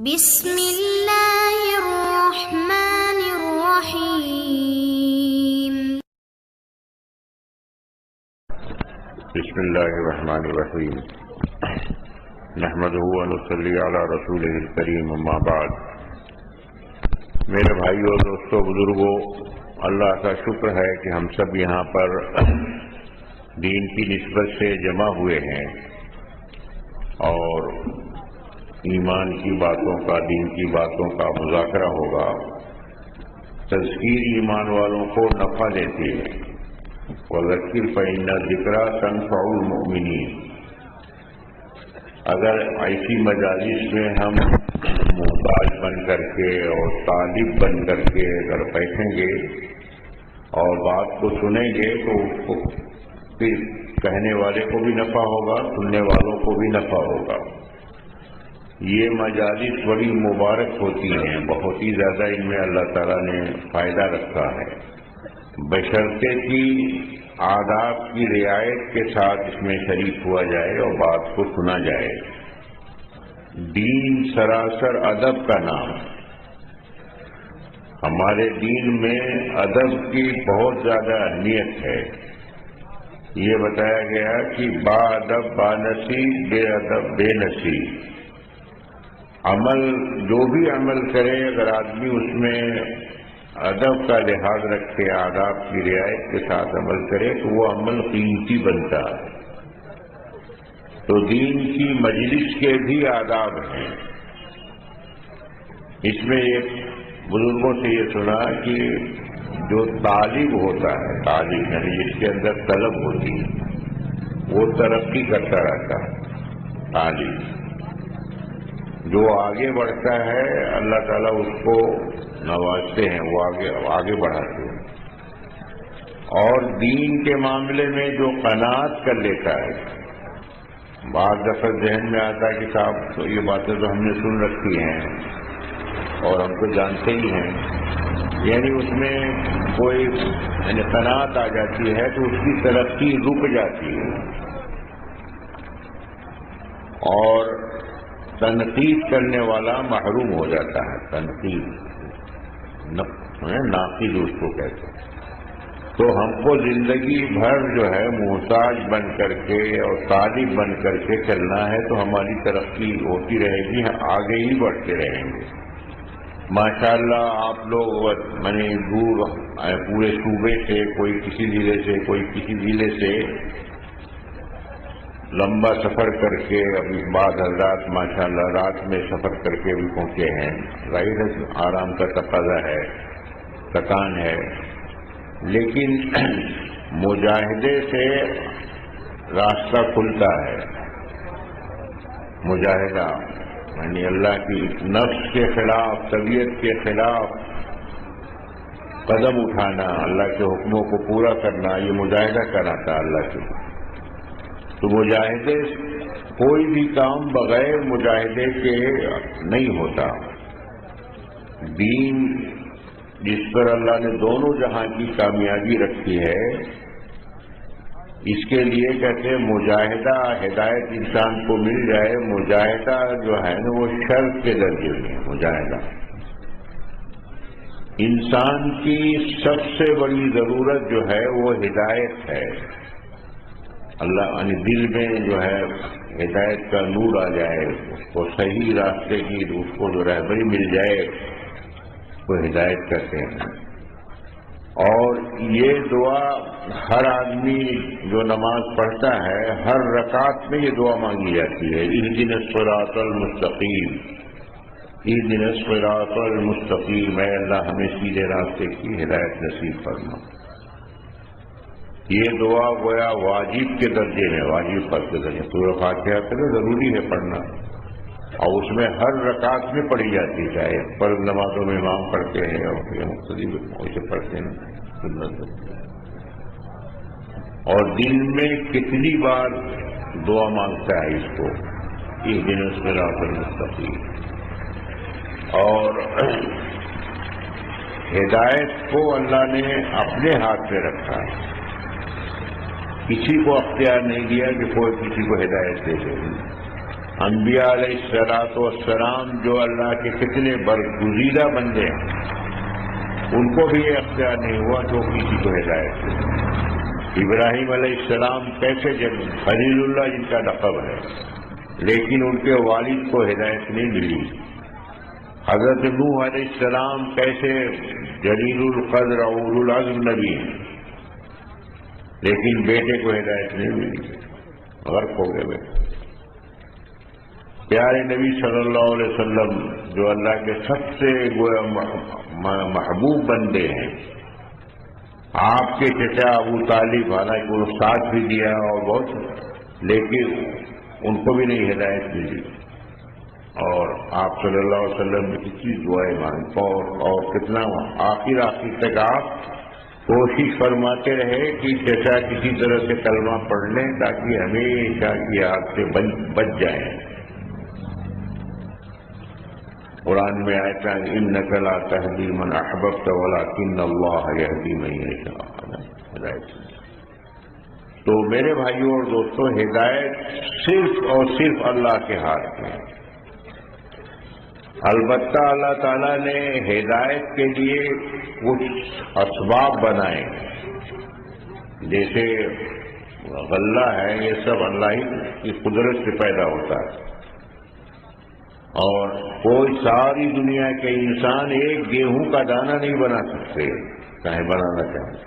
بسم اللہ الرحمن الرحیم۔ بسم اللہ الرحمن الرحیم۔ نحمدہ و نصلی علی رسولہ الکریم، اما بعد۔ میرے بھائیو، دوستو، بزرگوں، اللہ کا شکر ہے کہ ہم سب یہاں پر دین کی نسبت سے جمع ہوئے ہیں اور ایمان کی باتوں کا، دین کی باتوں کا مذاکرہ ہوگا۔ تذکیر ایمان والوں کو نفع دیتی ہے۔ وذکر فإن الذکریٰ تنفع المؤمنین۔ اگر ایسی مجالس میں ہم محتاج بن کر کے اور طالب بن کر کے اگر بیٹھیں گے اور بات کو سنیں گے تو اس کو پھر کہنے والے کو بھی نفع ہوگا، سننے والوں کو بھی نفع ہوگا۔ یہ مجالس بڑی مبارک ہوتی ہیں، بہت ہی زیادہ ان میں اللہ تعالیٰ نے فائدہ رکھا ہے، بشرطے کی آداب کی رعایت کے ساتھ اس میں شریک ہوا جائے اور بات کو سنا جائے۔ دین سراسر ادب کا نام۔ ہمارے دین میں ادب کی بہت زیادہ اہمیت ہے۔ یہ بتایا گیا کہ با ادب با نصیب، بے ادب بے نصیب۔ عمل جو بھی عمل کرے، اگر آدمی اس میں ادب کا لحاظ رکھے، آداب کی رعایت کے ساتھ عمل کرے تو وہ عمل قیمتی بنتا ہے۔ تو دین کی مجلس کے بھی آداب ہیں۔ اس میں ایک بزرگوں سے یہ سنا کہ جو طالب ہوتا ہے، طالب یعنی جس کے اندر طلب ہوتی ہے، وہ ترقی کرتا رہتا ہے۔ طالب جو آگے بڑھتا ہے، اللہ تعالیٰ اس کو نوازتے ہیں، وہ آگے بڑھاتے ہیں۔ اور دین کے معاملے میں جو قناعت کر لیتا ہے، بعض دفعہ ذہن میں آتا ہے کہ صاحب تو یہ باتیں تو ہم نے سن رکھی ہیں اور ہم تو جانتے ہی ہیں، یعنی اس میں کوئی قناعت آ جاتی ہے تو اس کی ترقی رک جاتی ہے۔ اور تنقید کرنے والا محروم ہو جاتا ہے۔ تنقید ناقد اس کو کہتے ہیں۔ تو ہم کو زندگی بھر جو ہے محتاج بن کر کے اور طالب بن کر کے چلنا ہے، تو ہماری ترقی ہوتی رہے گی، آگے ہی بڑھتے رہیں گے۔ ماشاءاللہ آپ لوگ دور پورے صوبے سے، کوئی کسی ضلع سے، کوئی کسی ضلع سے لمبا سفر کر کے، ابھی بعض حضرات ماشاءاللہ رات میں سفر کر کے بھی پہنچے ہیں۔ ظاہر ہے آرام کا تقاضا ہے، تھکان ہے، لیکن مجاہدے سے راستہ کھلتا ہے۔ مجاہدہ یعنی اللہ کی نفس کے خلاف، طبیعت کے خلاف قدم اٹھانا، اللہ کے حکموں کو پورا کرنا، یہ مجاہدہ کراتا ہے اللہ کے۔ تو مجاہدے کوئی بھی کام بغیر مجاہدے کے نہیں ہوتا۔ دین جس پر اللہ نے دونوں جہاں کی کامیابی رکھی ہے، اس کے لیے کہتے ہیں مجاہدہ، ہدایت انسان کو مل جائے۔ مجاہدہ جو ہے نا وہ شرط کے درجے میں مجاہدہ۔ انسان کی سب سے بڑی ضرورت جو ہے وہ ہدایت ہے۔ اللہ یعنی دل میں جو ہے ہدایت کا نور آ جائے، اس کو صحیح راستے کی، اس کو جو رہبری مل جائے، وہ ہدایت کہتے ہیں۔ اور یہ دعا ہر آدمی جو نماز پڑھتا ہے، ہر رکعت میں یہ دعا مانگی جاتی ہے، اہدنا الصراط المستقیم، اہدنا الصراط المستقیم، اے اللہ ہمیں سیدھے راستے کی ہدایت نصیب فرما۔ یہ دعا گویا واجب کے درجے میں، واجب پر کے درجے، سورہ فاتحہ تو ضروری ہے پڑھنا، اور اس میں ہر رکعت میں پڑھی جاتی ہے، چاہے فرض نمازوں میں امام پڑھتے ہیں اور مختلف اسے پڑھتے ہیں سنت۔ اور دن میں کتنی بار دعا مانگتا ہے اس کو، اہدنا الصراط المستقیم۔ اور ہدایت کو اللہ نے اپنے ہاتھ میں رکھا ہے، کسی کو اختیار نہیں دیا کہ کوئی کسی کو ہدایت دے دے۔ انبیاء علیہ الصلوۃ والسلام جو اللہ کے کتنے برگزیدہ بندے ہیں، ان کو بھی یہ اختیار نہیں ہوا جو کسی کو ہدایت دے۔ ابراہیم علیہ السلام کیسے خلیل اللہ جن کا لقب ہے، لیکن ان کے والد کو ہدایت نہیں ملی۔ حضرت نوح علیہ السلام کیسے جلیل القدر اور اولو العزم نبی ہیں، لیکن بیٹے کو ہدایت نہیں ملی، غرق ہو گئے۔ پیارے نبی صلی اللہ علیہ وسلم جو اللہ کے سب سے محبوب بندے ہیں، آپ کے چچا ابو طالب حالانکہ وہ ساتھ بھی دیا اور بہت، لیکن ان کو بھی نہیں ہدایت ملی، اور آپ صلی اللہ علیہ وسلم نے کتنی دعائیں مانگ اور کتنا آخر تک آپ کوشش فرماتے رہے کہ چچا کسی طرح سے کلمہ پڑھ لیں تاکہ ہمیشہ کی آگ سے بچ جائیں۔ قرآن میں آیت ہے اِنَّكَ لَا تَهْدِي مَنْ أَحْبَبْتَ وَلَكِنَّ اللَّهَ يَهْدِي مَن يَشَاءُ۔ تو میرے بھائیوں اور دوستوں، ہدایت صرف اور صرف اللہ کے ہاتھ میں ہے۔ البتہ اللہ تعالیٰ نے ہدایت کے لیے کچھ اسباب بنائے، جیسے غلہ ہے، یہ سب اللہ ہی کی قدرت سے پیدا ہوتا ہے، اور کوئی ساری دنیا کے انسان ایک گیہوں کا دانہ نہیں بنا سکتے، چاہے بنانا چاہیں۔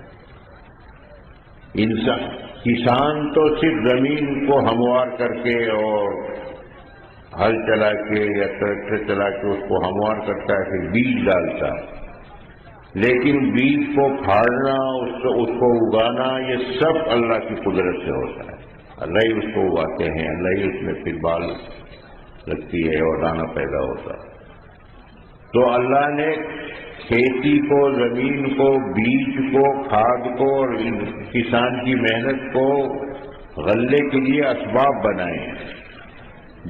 کسان تو صرف زمین کو ہموار کر کے اور ہل چلا کے یا ٹریکٹر چلا کے اس کو ہموار کرتا ہے، پھر بیج ڈالتا ہے، لیکن بیج کو پھاڑنا، اس کو اگانا، یہ سب اللہ کی قدرت سے ہوتا ہے۔ اللہ ہی اس کو اگاتے ہیں، اللہ ہی اس میں پھر بال لگتی ہے اور دانہ پیدا ہوتا ہے۔ تو اللہ نے کھیتی کو، زمین کو، بیج کو، کھاد کو اور کسان کی محنت کو غلے کے لیے اسباب بنائے ہیں۔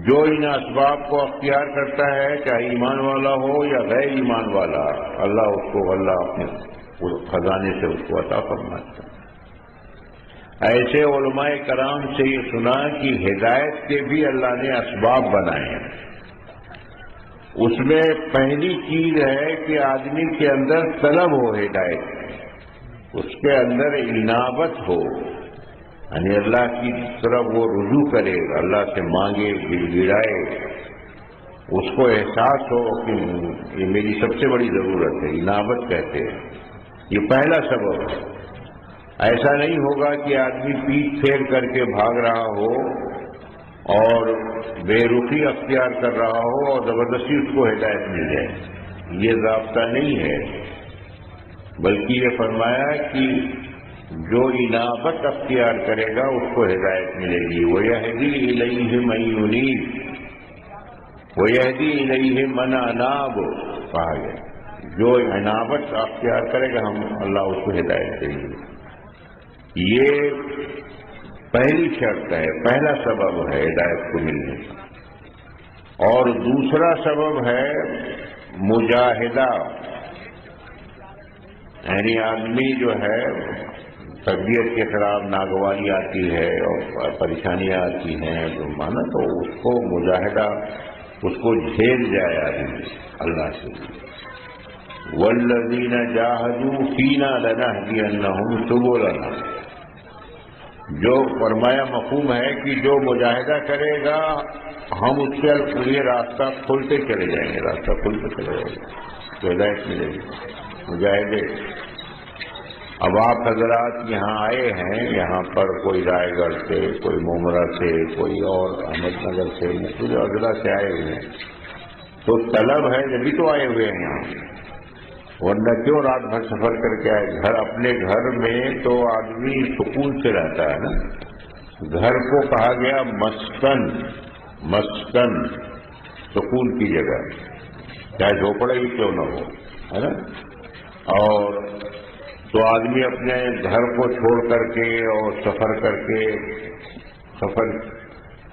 جو ان اسباب کو اختیار کرتا ہے، چاہے ایمان والا ہو یا غیر ایمان والا، اللہ اس کو غلہ اپنے خزانے سے اس کو عطا فرماتا ہے۔ ایسے علماء کرام سے یہ سنا کہ ہدایت کے بھی اللہ نے اسباب بنائے ہیں۔ اس میں پہلی چیز ہے کہ آدمی کے اندر طلب ہو ہدایت، اس کے اندر انابت ہو، یعنی اللہ کی طرف وہ رجوع کرے، اللہ سے مانگے، گڑ گڑائے، اس کو احساس ہو کہ یہ میری سب سے بڑی ضرورت ہے، انابت کہتے ہیں۔ یہ پہلا سبب ہے۔ ایسا نہیں ہوگا کہ آدمی پیٹ پھیر کر کے بھاگ رہا ہو اور بے رخی اختیار کر رہا ہو اور زبردستی اس کو ہدایت مل جائے، یہ ضابطہ نہیں ہے، بلکہ یہ فرمایا کہ جو انابت اختیار کرے گا اس کو ہدایت ملے گی۔ وَيَهْدِي إِلَيْهِ مَن يُنِيبُ وَيَهْدِي إِلَيْهِ مَنْ أَنَابَ، کہا گیا جو انابت اختیار کرے گا ہم اللہ اس کو ہدایت دیں گے۔ یہ پہلی شرط ہے، پہلا سبب ہے ہدایت کو ملنے کا۔ اور دوسرا سبب ہے مجاہدہ، یعنی آدمی جو ہے طبیعت کے خلاف ناگواری آتی ہے اور پریشانیاں آتی ہیں تو مانا تو اس کو مجاہدہ، اس کو جھیل جائے آدمی اللہ سے۔ وَالَّذِينَ جَاهَدُوا فِينَا لَنَهْدِيَنَّهُمْ سُبُلَنَا، جو فرمایا مفہوم ہے کہ جو مجاہدہ کرے گا ہم اس کے لیے راستہ کھولتے چلے جائیں گے، راستہ کھولتے چلے جائیں گے تو ہدایت ملے گی۔ مجاہدے، اب آپ حضرات یہاں آئے ہیں، یہاں پر کوئی رائے گڑھ سے، کوئی مومرا سے، کوئی اور احمد نگر سے، مختلف اضلاع سے آئے ہوئے ہیں، تو طلب ہے جبھی تو آئے ہوئے ہیں یہاں، ورنہ کیوں رات بھر سفر کر کے آئے؟ گھر، اپنے گھر میں تو آدمی سکون سے رہتا ہے نا۔ گھر کو کہا گیا مسکن، مسکن سکون کی جگہ، چاہے جھوپڑا ہی کیوں نہ ہو، ہے نا۔ اور تو آدمی اپنے گھر کو چھوڑ کر کے اور سفر کر کے، سفر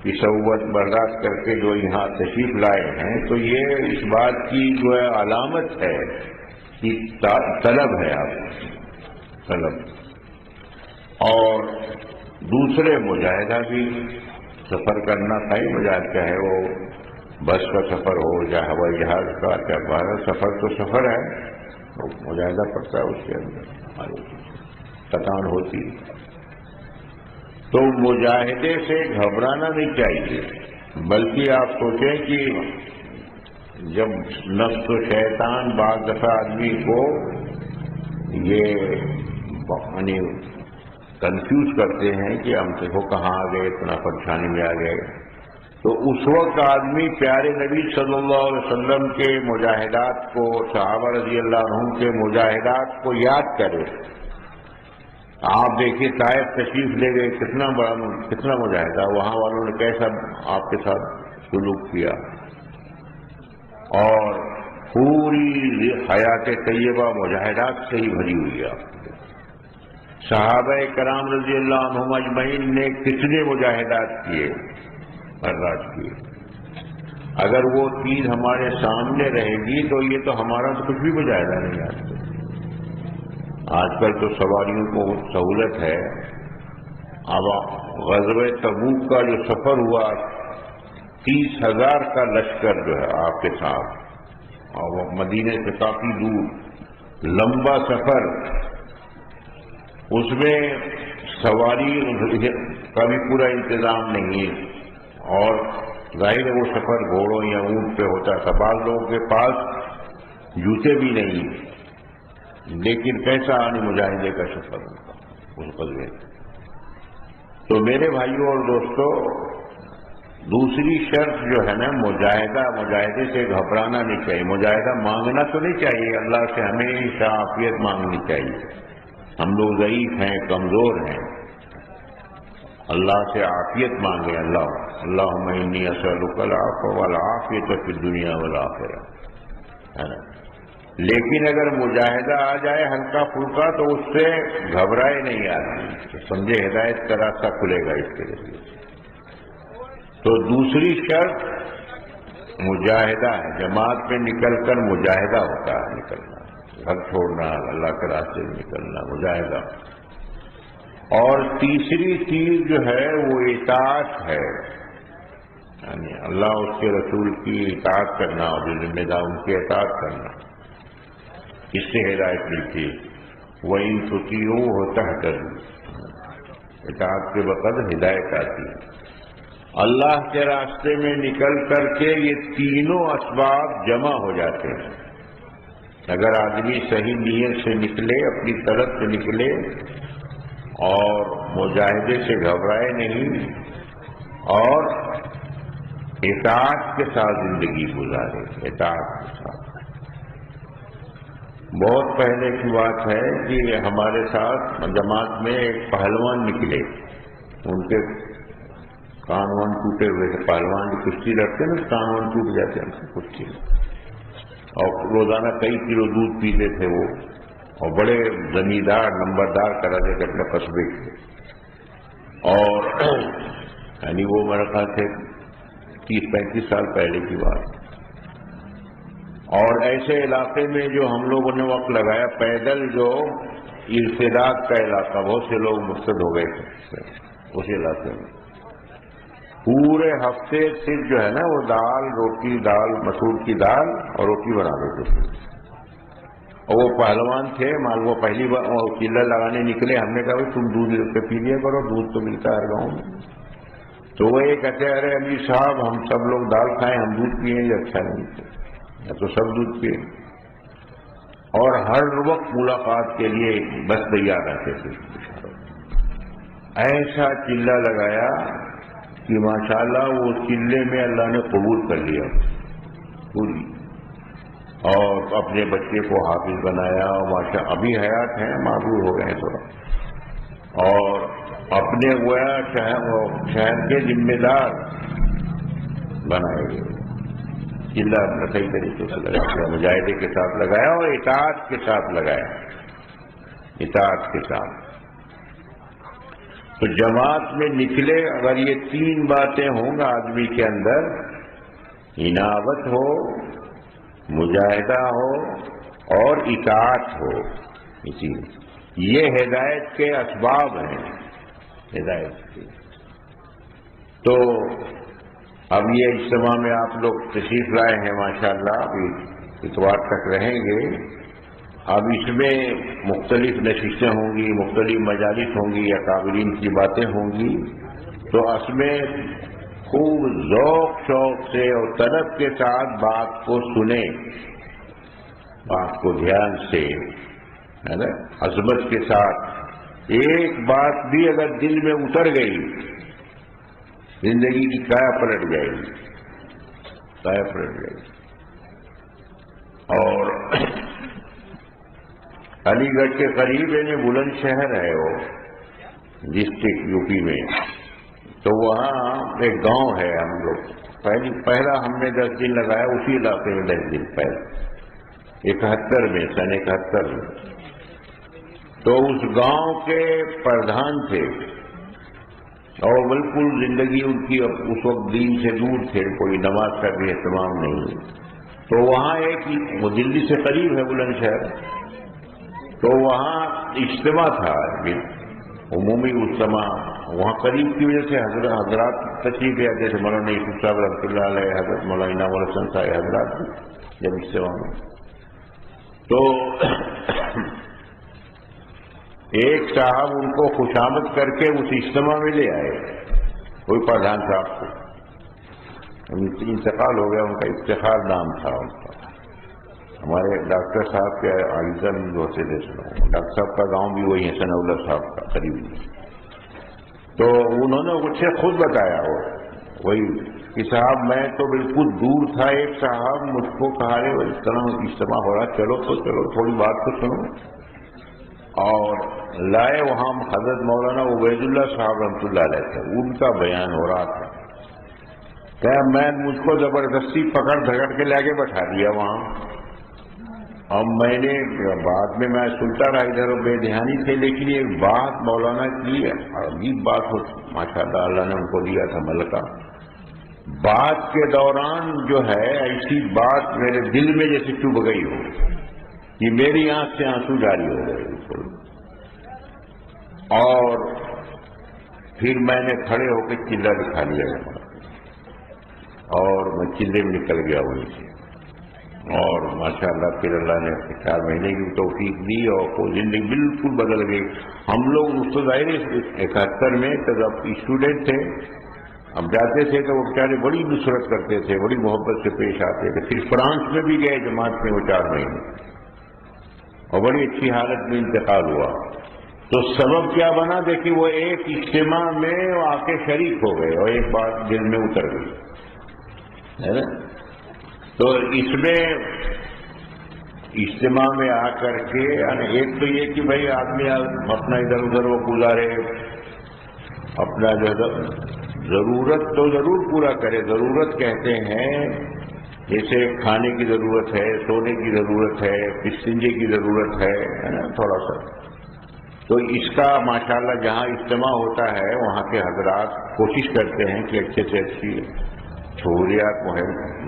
کی صعوبت برداشت کر کے جو یہاں تشریف لائے ہیں، تو یہ اس بات کی جو ہے علامت ہے کہ طلب ہے آپ، طلب۔ اور دوسرے مجاہدہ بھی، سفر کرنا صحیح مزاج کا ہے، وہ بس کا سفر ہو یا ہوائی جہاز کا، کیا بارہ سفر تو سفر ہے، وہ مجاہدہ پڑتا ہے، اس کے اندر تھکان ہوتی ہے۔ تو مجاہدے سے گھبرانا نہیں چاہیے، بلکہ آپ سوچیں کہ جب نفس و شیطان بعض دفعہ آدمی کو یہ یعنی کنفیوز کرتے ہیں کہ ہم سے وہ کہاں آ گئے، اتنا پریشانی میں آ گئے، تو اس وقت آدمی پیارے نبی صلی اللہ علیہ وسلم کے مجاہدات کو، صحابہ رضی اللہ عنہم کے مجاہدات کو یاد کرے۔ آپ دیکھیے طائف تشریف لے گئے، کتنا مجاہدہ، وہاں والوں نے کیسا آپ کے ساتھ سلوک کیا، اور پوری حیات طیبہ مجاہدات سے ہی بھری ہوئی ہے۔ صحابہ کرام رضی اللہ عنہم اجمعین نے کتنے مجاہدات کیے، برداشت کیے۔ اگر وہ چیز ہمارے سامنے رہے گی تو یہ تو ہمارا تو کچھ بھی مجاہدہ نہیں آتا۔ آج کل تو سواریوں کو سہولت ہے، اب غزوہ تبوک کا جو سفر ہوا 30,000 کا لشکر جو ہے آپ کے ساتھ، اور وہ مدینے سے کافی دور لمبا سفر، اس میں سواری کا بھی پورا انتظام نہیں ہے، اور ظاہر ہے وہ سفر گھوڑوں یا اونٹ پہ ہوتا تھا، بعض لوگوں کے پاس جوتے بھی نہیں، لیکن کیسا مجاہدے کا سفر ہوتا اس غزوے۔ تو میرے بھائیوں اور دوستوں، دوسری شرط جو ہے نا مجاہدے سے گھبرانا نہیں چاہیے، مجاہدہ مانگنا تو نہیں چاہیے، اللہ سے ہمیشہ عافیت مانگنی چاہیے۔ ہم لوگ ضعیف ہیں، کمزور ہیں، اللہ سے عافیت مانگے، اللہم انی اسألک العفو والعافیۃ فی الدنیا والآخرہ، ہے نا۔ لیکن اگر مجاہدہ آ جائے ہلکا پھلکا تو اس سے گھبرائے نہیں آتی، سمجھے ہدایت کا راستہ کھلے گا اس کے ذریعے۔ تو دوسری شرط مجاہدہ ہے، جماعت میں نکل کر مجاہدہ ہوتا ہے، نکلنا، گھر چھوڑنا، اللہ کے راستے میں نکلنا، مجاہدہ۔ اور تیسری چیز جو ہے وہ اطاعت ہے، یعنی اللہ اس کے رسول کی اطاعت کرنا، اور جو ذمہ دار ان کی اطاعت کرنا، اس سے ہدایت ملتی ہے۔ وَإِن تُطِيعُوهُ تَهْتَدُوا، اطاعت کے وقت ہدایت آتی ہے۔ اللہ کے راستے میں نکل کر کے یہ تینوں اسباب جمع ہو جاتے ہیں۔ اگر آدمی صحیح نیت سے نکلے، اپنی طرف سے نکلے، اور مجاہدے سے گھبرائے نہیں، اور اطاعت کے ساتھ زندگی گزارے، اطاعت کے ساتھ۔ بہت پہلے کی بات ہے کہ ہمارے ساتھ جماعت میں ایک پہلوان نکلے، ان کے کان وان ٹوٹے ہوئے تھے، پہلوان جو کشتی لڑتے نا کان وان ٹوٹ جاتے ہیں کشتی میں، اور روزانہ کئی کلو دودھ پیتے تھے وہ، اور بڑے زمیندار نمبردار کراتے تھے اپنے قصبے کے، اور یعنی وہ میرے خیال سے 30-35 سال پہلے کی بات۔ اور ایسے علاقے میں جو ہم لوگوں نے وقت لگایا، پیدل جو ارتداد کا علاقہ، بہت سے لوگ مرتد ہو گئے تھے اس علاقے میں، پورے ہفتے صرف جو ہے نا وہ دال روٹی، دال مسور کی دال اور روٹی بنا دیتے تھے۔ اور وہ پہلوان تھے، وہ پہلی بار چلہ لگانے نکلے، ہم نے کہا تم دودھ لے کے پی لیا کرو، دودھ تو ملتا ہے ہر گاؤں میں۔ تو وہ یہ کہتے ارے امیر صاحب ہم سب لوگ دال کھائیں، ہم دودھ پیئیں، یہ اچھا نہیں، تو سب دودھ پیے، اور ہر وقت ملاقات کے لیے بس تیار رہتے تھے۔ ایسا چلہ لگایا کہ ماشاءاللہ وہ چلے میں اللہ نے قبول کر لیا پوری، اور اپنے بچے کو حافظ بنایا، ماشاء ابھی حیات ہیں، معذور ہو گئے ہیں تھوڑا، اور اپنے گویا شہر کے ذمہ دار بنائے گئے۔ چلہ اپنا صحیح طریقے سے لگایا، مجاہدے کے ساتھ لگایا، اور اطاعت کے ساتھ لگایا، اطاعت کے ساتھ۔ تو جماعت میں نکلے، اگر یہ تین باتیں ہوں گا آدمی کے اندر، انابت ہو، مجاہدہ ہو، اور اطاعت ہو، یہ ہدایت کے اسباب ہیں، ہدایت کے۔ تو اب یہ اجتماع میں آپ لوگ تشریف لائے ہیں ماشاءاللہ، ابھی اتوار تک رہیں گے. اب اس میں مختلف نشستیں ہوں گی، مختلف مجالس ہوں گی، اکابرین کی باتیں ہوں گی. تو اس میں خوب ذوق شوق سے اور طلب کے ساتھ بات کو سنیں، بات کو دھیان سے، ہے نا، عظمت کے ساتھ. ایک بات بھی اگر دل میں اتر گئی زندگی کی کایا پلٹ جائے گی، کایا پلٹ جائے گی. اور علی گڑھ کے قریب یعنی بلند شہر ہے وہ ڈسٹرکٹ یو پی میں. تو وہاں ایک گاؤں ہے، ہم لوگ پہلا ہم نے 10 دن لگایا اسی علاقے میں. 10 دن پہلے 71 میں، سن 71 میں. تو اس گاؤں کے پردھان تھے اور بالکل زندگی ان کی اس وقت دین سے دور تھے، کوئی نماز کا بھی اہتمام نہیں. تو وہاں ایک وہ دلی سے قریب ہے بلند شہر، تو وہاں اجتماع تھا، عمومی اجتماع. وہاں قریب کی وجہ سے حضرات تشریف لے آتے تھے، مولانا یوسف صاحب رحمۃ اللہ علیہ، حضرت مولانا انعام الحسن صاحب حضرات جب اجتماع میں. تو ایک صاحب ان کو خوشامد کر کے اس اجتماع میں لے آئے، کوئی پردھان صاحب کو. انتقال ہو گیا، ان کا افتخار نام تھا ان کا. ہمارے ڈاکٹر صاحب کے عائزہ میں ہوتے تھے، ڈاکٹر صاحب کا گاؤں بھی وہی ہے، ثناء اللہ صاحب کا قریب. تو انہوں نے مجھ سے خود بتایا وہی کہ صاحب میں تو بالکل دور تھا، ایک صاحب مجھ کو کہا رہے اس طرح اجتماع ہو رہا، چلو تو چلو تھوڑی بات تو سنو. اور لائے وہاں حضرت مولانا عبید اللہ صاحب رحمۃ اللہ علیہ تھے، ان کا بیان ہو رہا تھا. کہ میں مجھ کو زبردستی پکڑ دھکڑ کے لے کے بٹھا دیا وہاں. اور میں نے بعد میں سنتا رہا ادھر بے دھیانی تھے، لیکن ایک بات مولانا کی عجیب بات ہو، ماشاء اللہ اللہ نے ان کو دیا تھا ملکہ. بات کے دوران جو ہے ایسی بات میرے دل میں جیسے چبھ گئی ہو کہ میری آنکھ سے آنسو جاری ہو گئے. اور پھر میں نے کھڑے ہو کے چلہ دکھا لیا اور میں چلے میں نکل گیا وہیں سے. اور ماشاءاللہ پھر اللہ نے 4 مہینے کی توفیق دی اور وہ زندگی بالکل بدل گئی. ہم لوگ ظاہر 71 میں جب اسٹوڈنٹ تھے، ہم جاتے تھے تو وہ بیچارے بڑی نصرت کرتے تھے، بڑی محبت سے پیش آتے تھے. پھر فرانس میں بھی گئے جماعت میں وہ 4 مہینے اور بڑی اچھی حالت میں انتقال ہوا. تو سبب کیا بنا؟ دیکھیے وہ ایک اجتماع میں آ کے شریک ہو گئے اور ایک بات دل میں اتر گئی، ہے نا. تو اس میں اجتماع میں آ کر کے ایک تو یہ کہ بھائی آدمی اپنا ادھر ادھر وہ گزارے، اپنا جو ضرورت تو ضرور پورا کرے. ضرورت کہتے ہیں جیسے کھانے کی ضرورت ہے، سونے کی ضرورت ہے، پسنجے کی ضرورت ہے نا تھوڑا سا. تو اس کا ماشاءاللہ جہاں اجتماع ہوتا ہے وہاں کے حضرات کوشش کرتے ہیں کہ اچھے سے اچھی سہولیات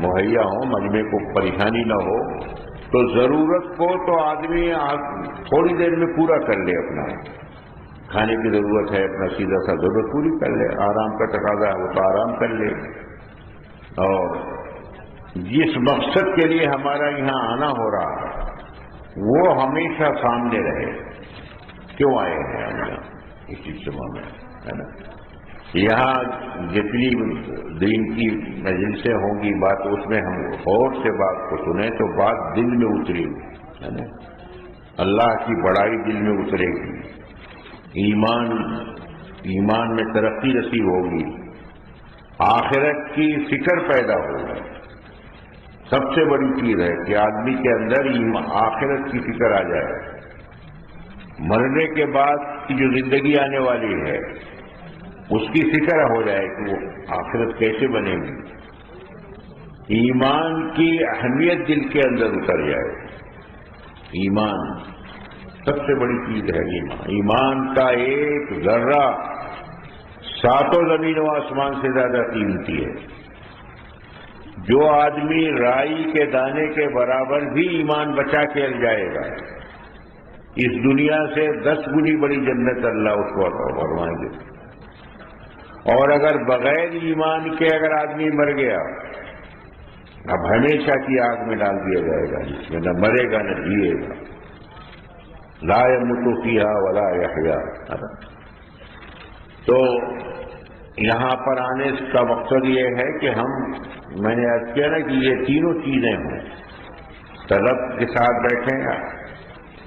مہیا ہوں، مجمع کو پریشانی نہ ہو. تو ضرورت کو تو آدمی تھوڑی دیر میں پورا کر لے. اپنا کھانے کی ضرورت ہے، اپنا سیدھا سا ضرورت پوری کر لے. آرام کا تقاضا ہے وہ تو آرام کر لے. اور جس مقصد کے لیے ہمارا یہاں آنا ہو رہا ہے وہ ہمیشہ سامنے رہے. کیوں آئے ہیں ہم یہاں اس اجتماع میں، ہے نا. یہاں جتنی دین کی مجلسیں ہوں گی بات اس میں ہم غور سے بات کو سنیں تو بات دل میں اترے گی، ہے نا. اللہ کی بڑائی دل میں اترے گی، ایمان میں ترقی نصیب ہوگی، آخرت کی فکر پیدا ہوگی. سب سے بڑی چیز ہے کہ آدمی کے اندر آخرت کی فکر آ جائے. مرنے کے بعد کی جو زندگی آنے والی ہے اس کی فکر ہو جائے کہ وہ آخرت کیسے بنے گی. ایمان کی اہمیت دل کے اندر اتر جائے. ایمان سب سے بڑی چیز ہے. ایمان کا ایک ذرہ 7 زمین و آسمان سے زیادہ قیمتی ہے. جو آدمی رائی کے دانے کے برابر بھی ایمان بچا کے جائے گا اس دنیا سے 10 گنی بڑی جنت اللہ اس کو عطا فرمائیں گے. اور اگر بغیر ایمان کے اگر آدمی مر گیا اب ہمیشہ کی آگ میں ڈال دیا جائے گا، جس میں نہ مرے گا نہ جیے گا، لا يموت فیہا ولا یحیا۔ تو یہاں پر آنے کا مقصد یہ ہے کہ میں نے عرض کیا نا کہ یہ تینوں چیزیں ہوں، طلب کے ساتھ بیٹھیں گا،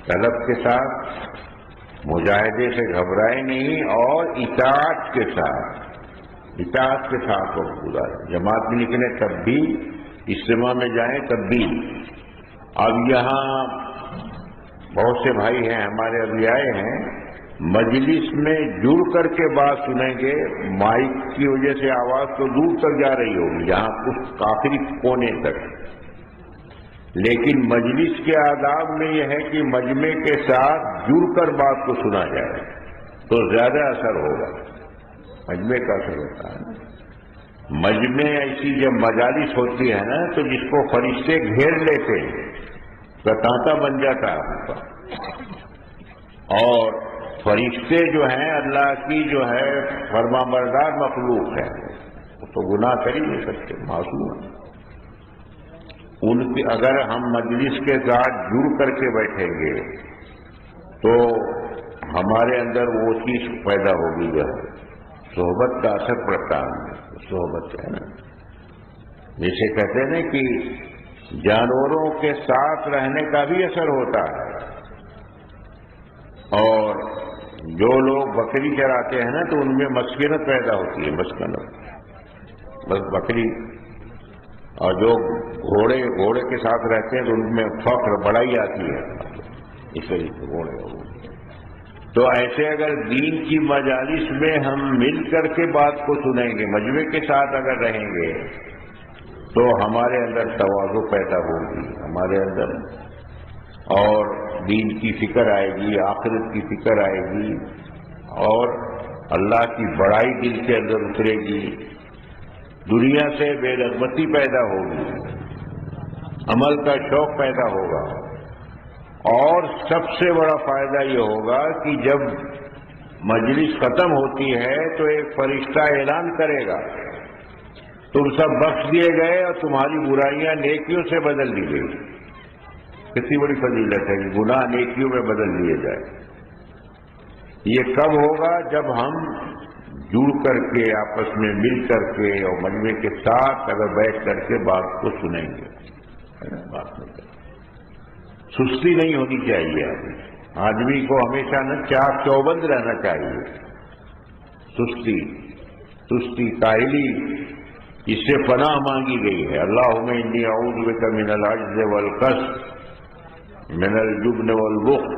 طلب کے ساتھ مجاہدے سے گھبرائے نہیں، اور اطاعت کے ساتھ وہ گزارے، جماعت میں نکلے تب بھی، اجتماع میں جائیں تب بھی۔ اب یہاں بہت سے بھائی ہیں ہمارے ابھی آئے ہیں، مجلس میں جڑ کر کے بات سنیں گے، مائک کی وجہ سے آواز تو دور تک جا رہی ہوگی، یہاں کچھ آخری کونے تک، لیکن مجلس کے آداب میں یہ ہے کہ مجمع کے ساتھ جڑ کر بات کو سنا جائے تو زیادہ اثر ہوگا۔ مجمع کا اثر ہوتا ہے، مجمع ایسی جب مجالس ہوتی ہے نا تو جس کو فرشتے گھیر لیتے تو تانتا بن جاتا ہے ان کا، اور فرشتے جو ہیں اللہ کی جو ہے فرما بردار مخلوق ہے، وہ تو گناہ کر ہی نہیں سکتے، معصوم ہیں۔ ان کی اگر ہم مجلس کے ساتھ جڑ کر کے بیٹھیں گے تو ہمارے اندر وہ چیز پیدا ہوگی جو ہے صحبت کا اثر پڑتا ہے، صحبت ہے نا، جیسے کہتے ہیں کہ جانوروں کے ساتھ رہنے کا بھی اثر ہوتا ہے، اور جو لوگ بکری چراتے ہیں نا تو ان میں مسکنت پیدا ہوتی ہے، مسکنت، بس بکری، اور جو گھوڑے کے ساتھ رہتے ہیں تو ان میں فخر بڑائی آتی ہے، اس طریقے سے گھوڑے۔ تو ایسے اگر دین کی مجالس میں ہم مل کر کے بات کو سنیں گے، مجمع کے ساتھ اگر رہیں گے تو ہمارے اندر تواضع پیدا ہوگی، ہمارے اندر، اور دین کی فکر آئے گی، آخرت کی فکر آئے گی، اور اللہ کی بڑائی دل کے اندر اترے گی، دنیا سے بے رغبتی پیدا ہوگی، عمل کا شوق پیدا ہوگا، اور سب سے بڑا فائدہ یہ ہوگا کہ جب مجلس ختم ہوتی ہے تو ایک فرشتہ اعلان کرے گا تم سب بخش دیے گئے اور تمہاری برائیاں نیکیوں سے بدل دی گئی۔ کتنی بڑی فضیلت ہے کہ گناہ نیکیوں میں بدل دیے جائے۔ یہ کب ہوگا؟ جب ہم جڑ کر کے آپس میں مل کر کے اور مجمع کے ساتھ اگر بیٹھ کر کے بات کو سنیں گے، بات نہیں کریں۔ سستی نہیں ہونی چاہیے، آدمی کو ہمیشہ نہ چاق چوبند رہنا چاہیے۔ سستی کاہلی، اس سے پناہ مانگی گئی ہے۔ اللہم انی اعوذ بک من العجز والکسل من الجبن والبخل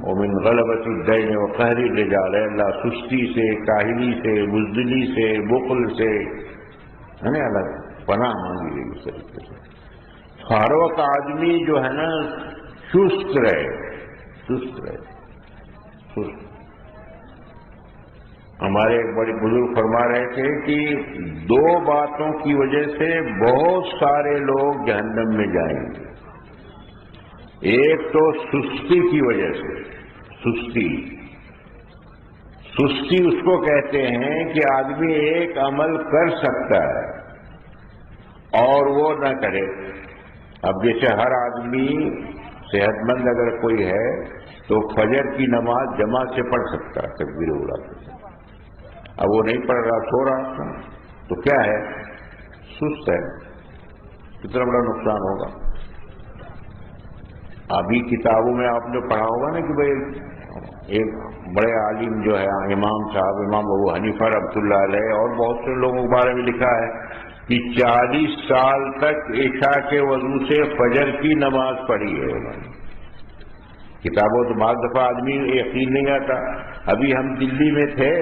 ومن غلبۃ الدین وقہر الرجال۔ اللہ سستی سے، کاہلی سے، بزدلی سے، بخل سے اللہ پناہ مانگی گئی۔ اس طریقے سے ہر وقت آدمی جو ہے نا سست رہے۔ ہمارے ایک بڑے بزرگ فرما رہے تھے کہ دو باتوں کی وجہ سے بہت سارے لوگ جہنم میں جائیں گے۔ ایک تو سستی کی وجہ سے، سستی اس کو کہتے ہیں کہ آدمی ایک عمل کر سکتا ہے اور وہ نہ کرے۔ اب جیسے ہر آدمی صحت مند اگر کوئی ہے تو فجر کی نماز جماعت سے پڑھ سکتا ہے تکبیر اڑا کے، اب وہ نہیں پڑھ رہا، سو رہا، تو کیا ہے؟ سست ہے۔ کتنا بڑا نقصان ہوگا۔ ابھی کتابوں میں آپ نے پڑھا ہوگا نا کہ بھائی ایک بڑے عالم جو ہے امام صاحب، امام ابو حنیفہ رحمۃ اللہ علیہ، اور بہت سے لوگوں کے بارے میں لکھا ہے کہ 40 سال تک عشاء کے وضو سے فجر کی نماز پڑھی ہے انہوں نے۔ کتابوں تو بعض دفعہ آدمی یقین نہیں آتا۔ ابھی ہم دلی میں تھے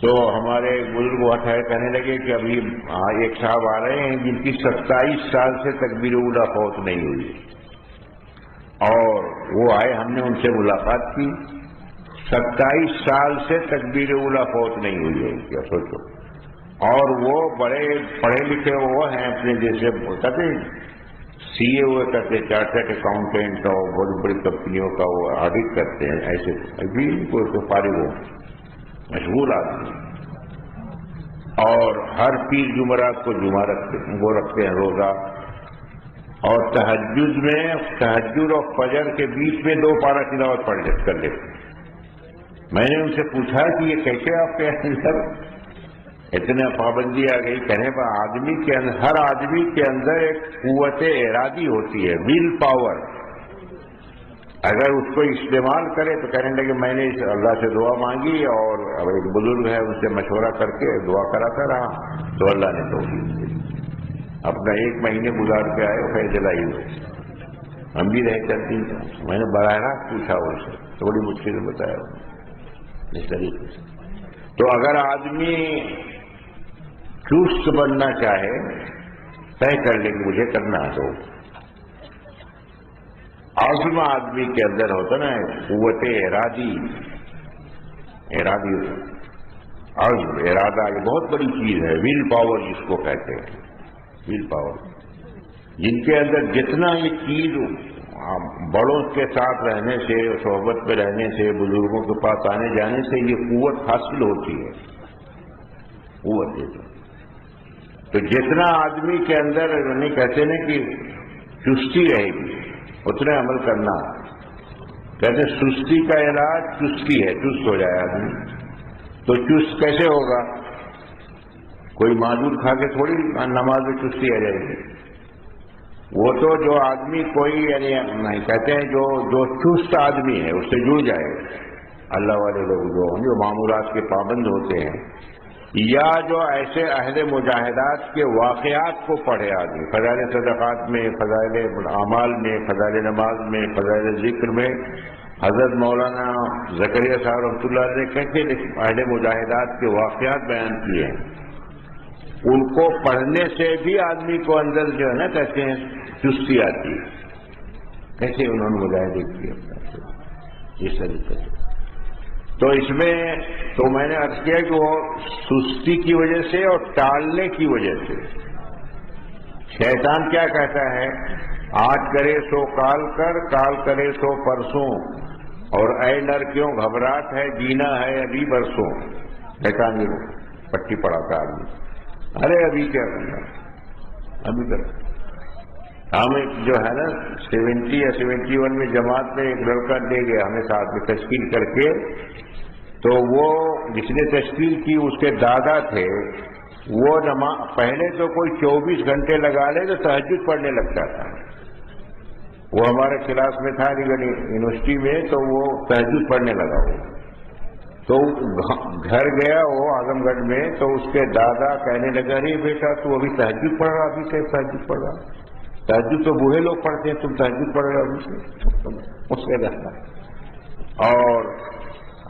تو ہمارے بزرگ اٹھائے کہنے لگے کہ ابھی ایک صاحب آ رہے ہیں جن کی 27 سال سے تکبیر اولا فوت نہیں ہوئی، اور وہ آئے، ہم نے ان سے ملاقات کی، 27 سال سے تکبیر اولا فوت نہیں ہوئی ہے، کیا سوچو۔ اور وہ بڑے پڑھے لکھے وہ ہیں، اپنے جیسے کہتے سی اے ہوئے کرتے، چارٹرڈ اکاؤنٹنٹ، اور بڑی بڑی کمپنیوں کا وہ آڈٹ کرتے ہیں، ایسے ابھی کوئی تو فارغ ہو، مشغول آدمی، اور ہر پیر جمعرات کو جمعہ رکھتے ہیں روزہ، اور تہجد اور فجر کے بیچ میں 2 پارہ تلاوت کر لیتے۔ میں نے ان سے پوچھا کہ یہ کیسے آپ کے اندر اتنا پابندی آ گئی؟ کہنے پر ہر آدمی کے اندر ایک قوت ارادی ہوتی ہے، ول پاور، اگر اس کو استعمال کرے تو کہنے لگے میں نے اللہ سے دعا مانگی اور اب ایک بزرگ ہے ان سے مشورہ کر کے دعا کراتا رہا تو اللہ نے توفیق دی، اپنا 1 مہینے گزار کے آئے فیصلہ ہی ہوئے۔ ہم بھی رہے چلتی، میں نے براہ راست پوچھا ان سے، تھوڑی مشکل بتایا اس طریقے سے۔ تو اگر آدمی چست بننا چاہے طے کر لے کہ مجھے کرنا ہے، تو عزم آدمی کے اندر ہوتا نا، قوت ارادی عزم ارادہ یہ بہت بڑی چیز ہے، ول پاور جس کو کہتے ہیں، ول پاور، جن کے اندر جتنا یہ چیز بڑوں کے ساتھ رہنے سے، صحبت میں رہنے سے، بزرگوں کے پاس آنے جانے سے یہ قوت حاصل ہوتی ہے، قوت ہے۔ تو جتنا آدمی کے اندر نہیں کہتے نا کہ چستی رہے گی اتنا عمل کرنا، کہتے سستی کا علاج چستی ہے، چست ہو جائے آدمی۔ تو چست کیسے ہوگا؟ کوئی معذور کھا کے تھوڑی نماز میں چستی آ جائے گی، وہ تو جو آدمی کوئی یعنی نہیں کہتے ہیں جو چست آدمی ہے اس سے جڑ جائے، اللہ والے لوگ جو معمولات کے پابند ہوتے ہیں، یا جو ایسے اہل مجاہدات کے واقعات کو پڑھے آدمی، فضائل صدقات میں، فضائل اعمال میں، فضائل نماز میں، فضائل ذکر میں، حضرت مولانا زکریا صاحب رحمۃ اللہ علیہ نے کیسے اہل مجاہدات کے واقعات بیان کیے ہیں، ان کو پڑھنے سے بھی آدمی کو اندر جو ہے نا کہتے ہیں چستی آتی ہے، کیسے انہوں نے مجاہدے کیے اس طریقے سے۔ تو اس میں تو میں نے عرض کیا کہ وہ سستی کی وجہ سے اور ٹالنے کی وجہ سے، شیطان کیا کہتا ہے، آج کرے سو کال کر، کال کرے سو پرسوں، اور اے نر کیوں گھبراہٹ ہے، جینا ہے ابھی برسوں۔ شیطان نے پٹی پڑھاتا آدمی، ارے ابھی کیا کرنا، ابھی کرنا۔ ہم جو ہے نا 70 یا 71 میں جماعت میں ایک لڑکا لے گیا ہمیں ساتھ میں تشکیل کر کے، تو وہ جس نے تشکیل کی اس کے دادا تھے، وہ پہلے تو کوئی 24 گھنٹے لگا لے تو تہجد پڑھنے لگتا تھا، وہ ہمارے کلاس میں تھا علی گڑھ یونیورسٹی میں، تو وہ تہجد پڑھنے لگا، وہ تو گھر گیا وہ اعظم گڑھ میں، تو اس کے دادا کہنے لگا ارے بیٹا تو ابھی تہجد پڑھ رہا، ابھی سے تہجد پڑھ رہا، تہجد تو بوڑھے لوگ پڑھتے ہیں، تم تہجد پڑھ رہے ہو اس کے دادا، اور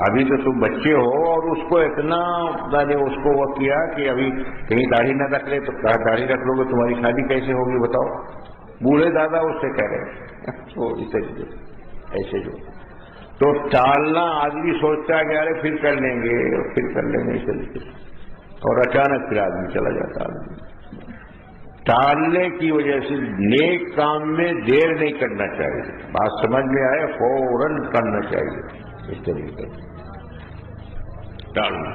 ابھی تو تم بچے ہو، اور اس کو اتنا نے اس کو وہ کیا کہ ابھی کہیں داڑھی نہ رکھ لے تو داڑھی رکھ لو گے تمہاری شادی کیسے ہوگی بتاؤ، بوڑھے دادا اس سے کہہ رہے تو ایسے جو تو ٹالنا، آدمی سوچتا ہے کہ ارے پھر کر لیں گے پھر کر لیں گے اس طریقے سے، اور اچانک پھر آدمی چلا جاتا آدمی۔ ٹالنے کی وجہ سے نیک کام میں دیر نہیں کرنا چاہیے، بات سمجھ میں آئے فوراً کرنا چاہیے اس طریقے سے ٹالنا۔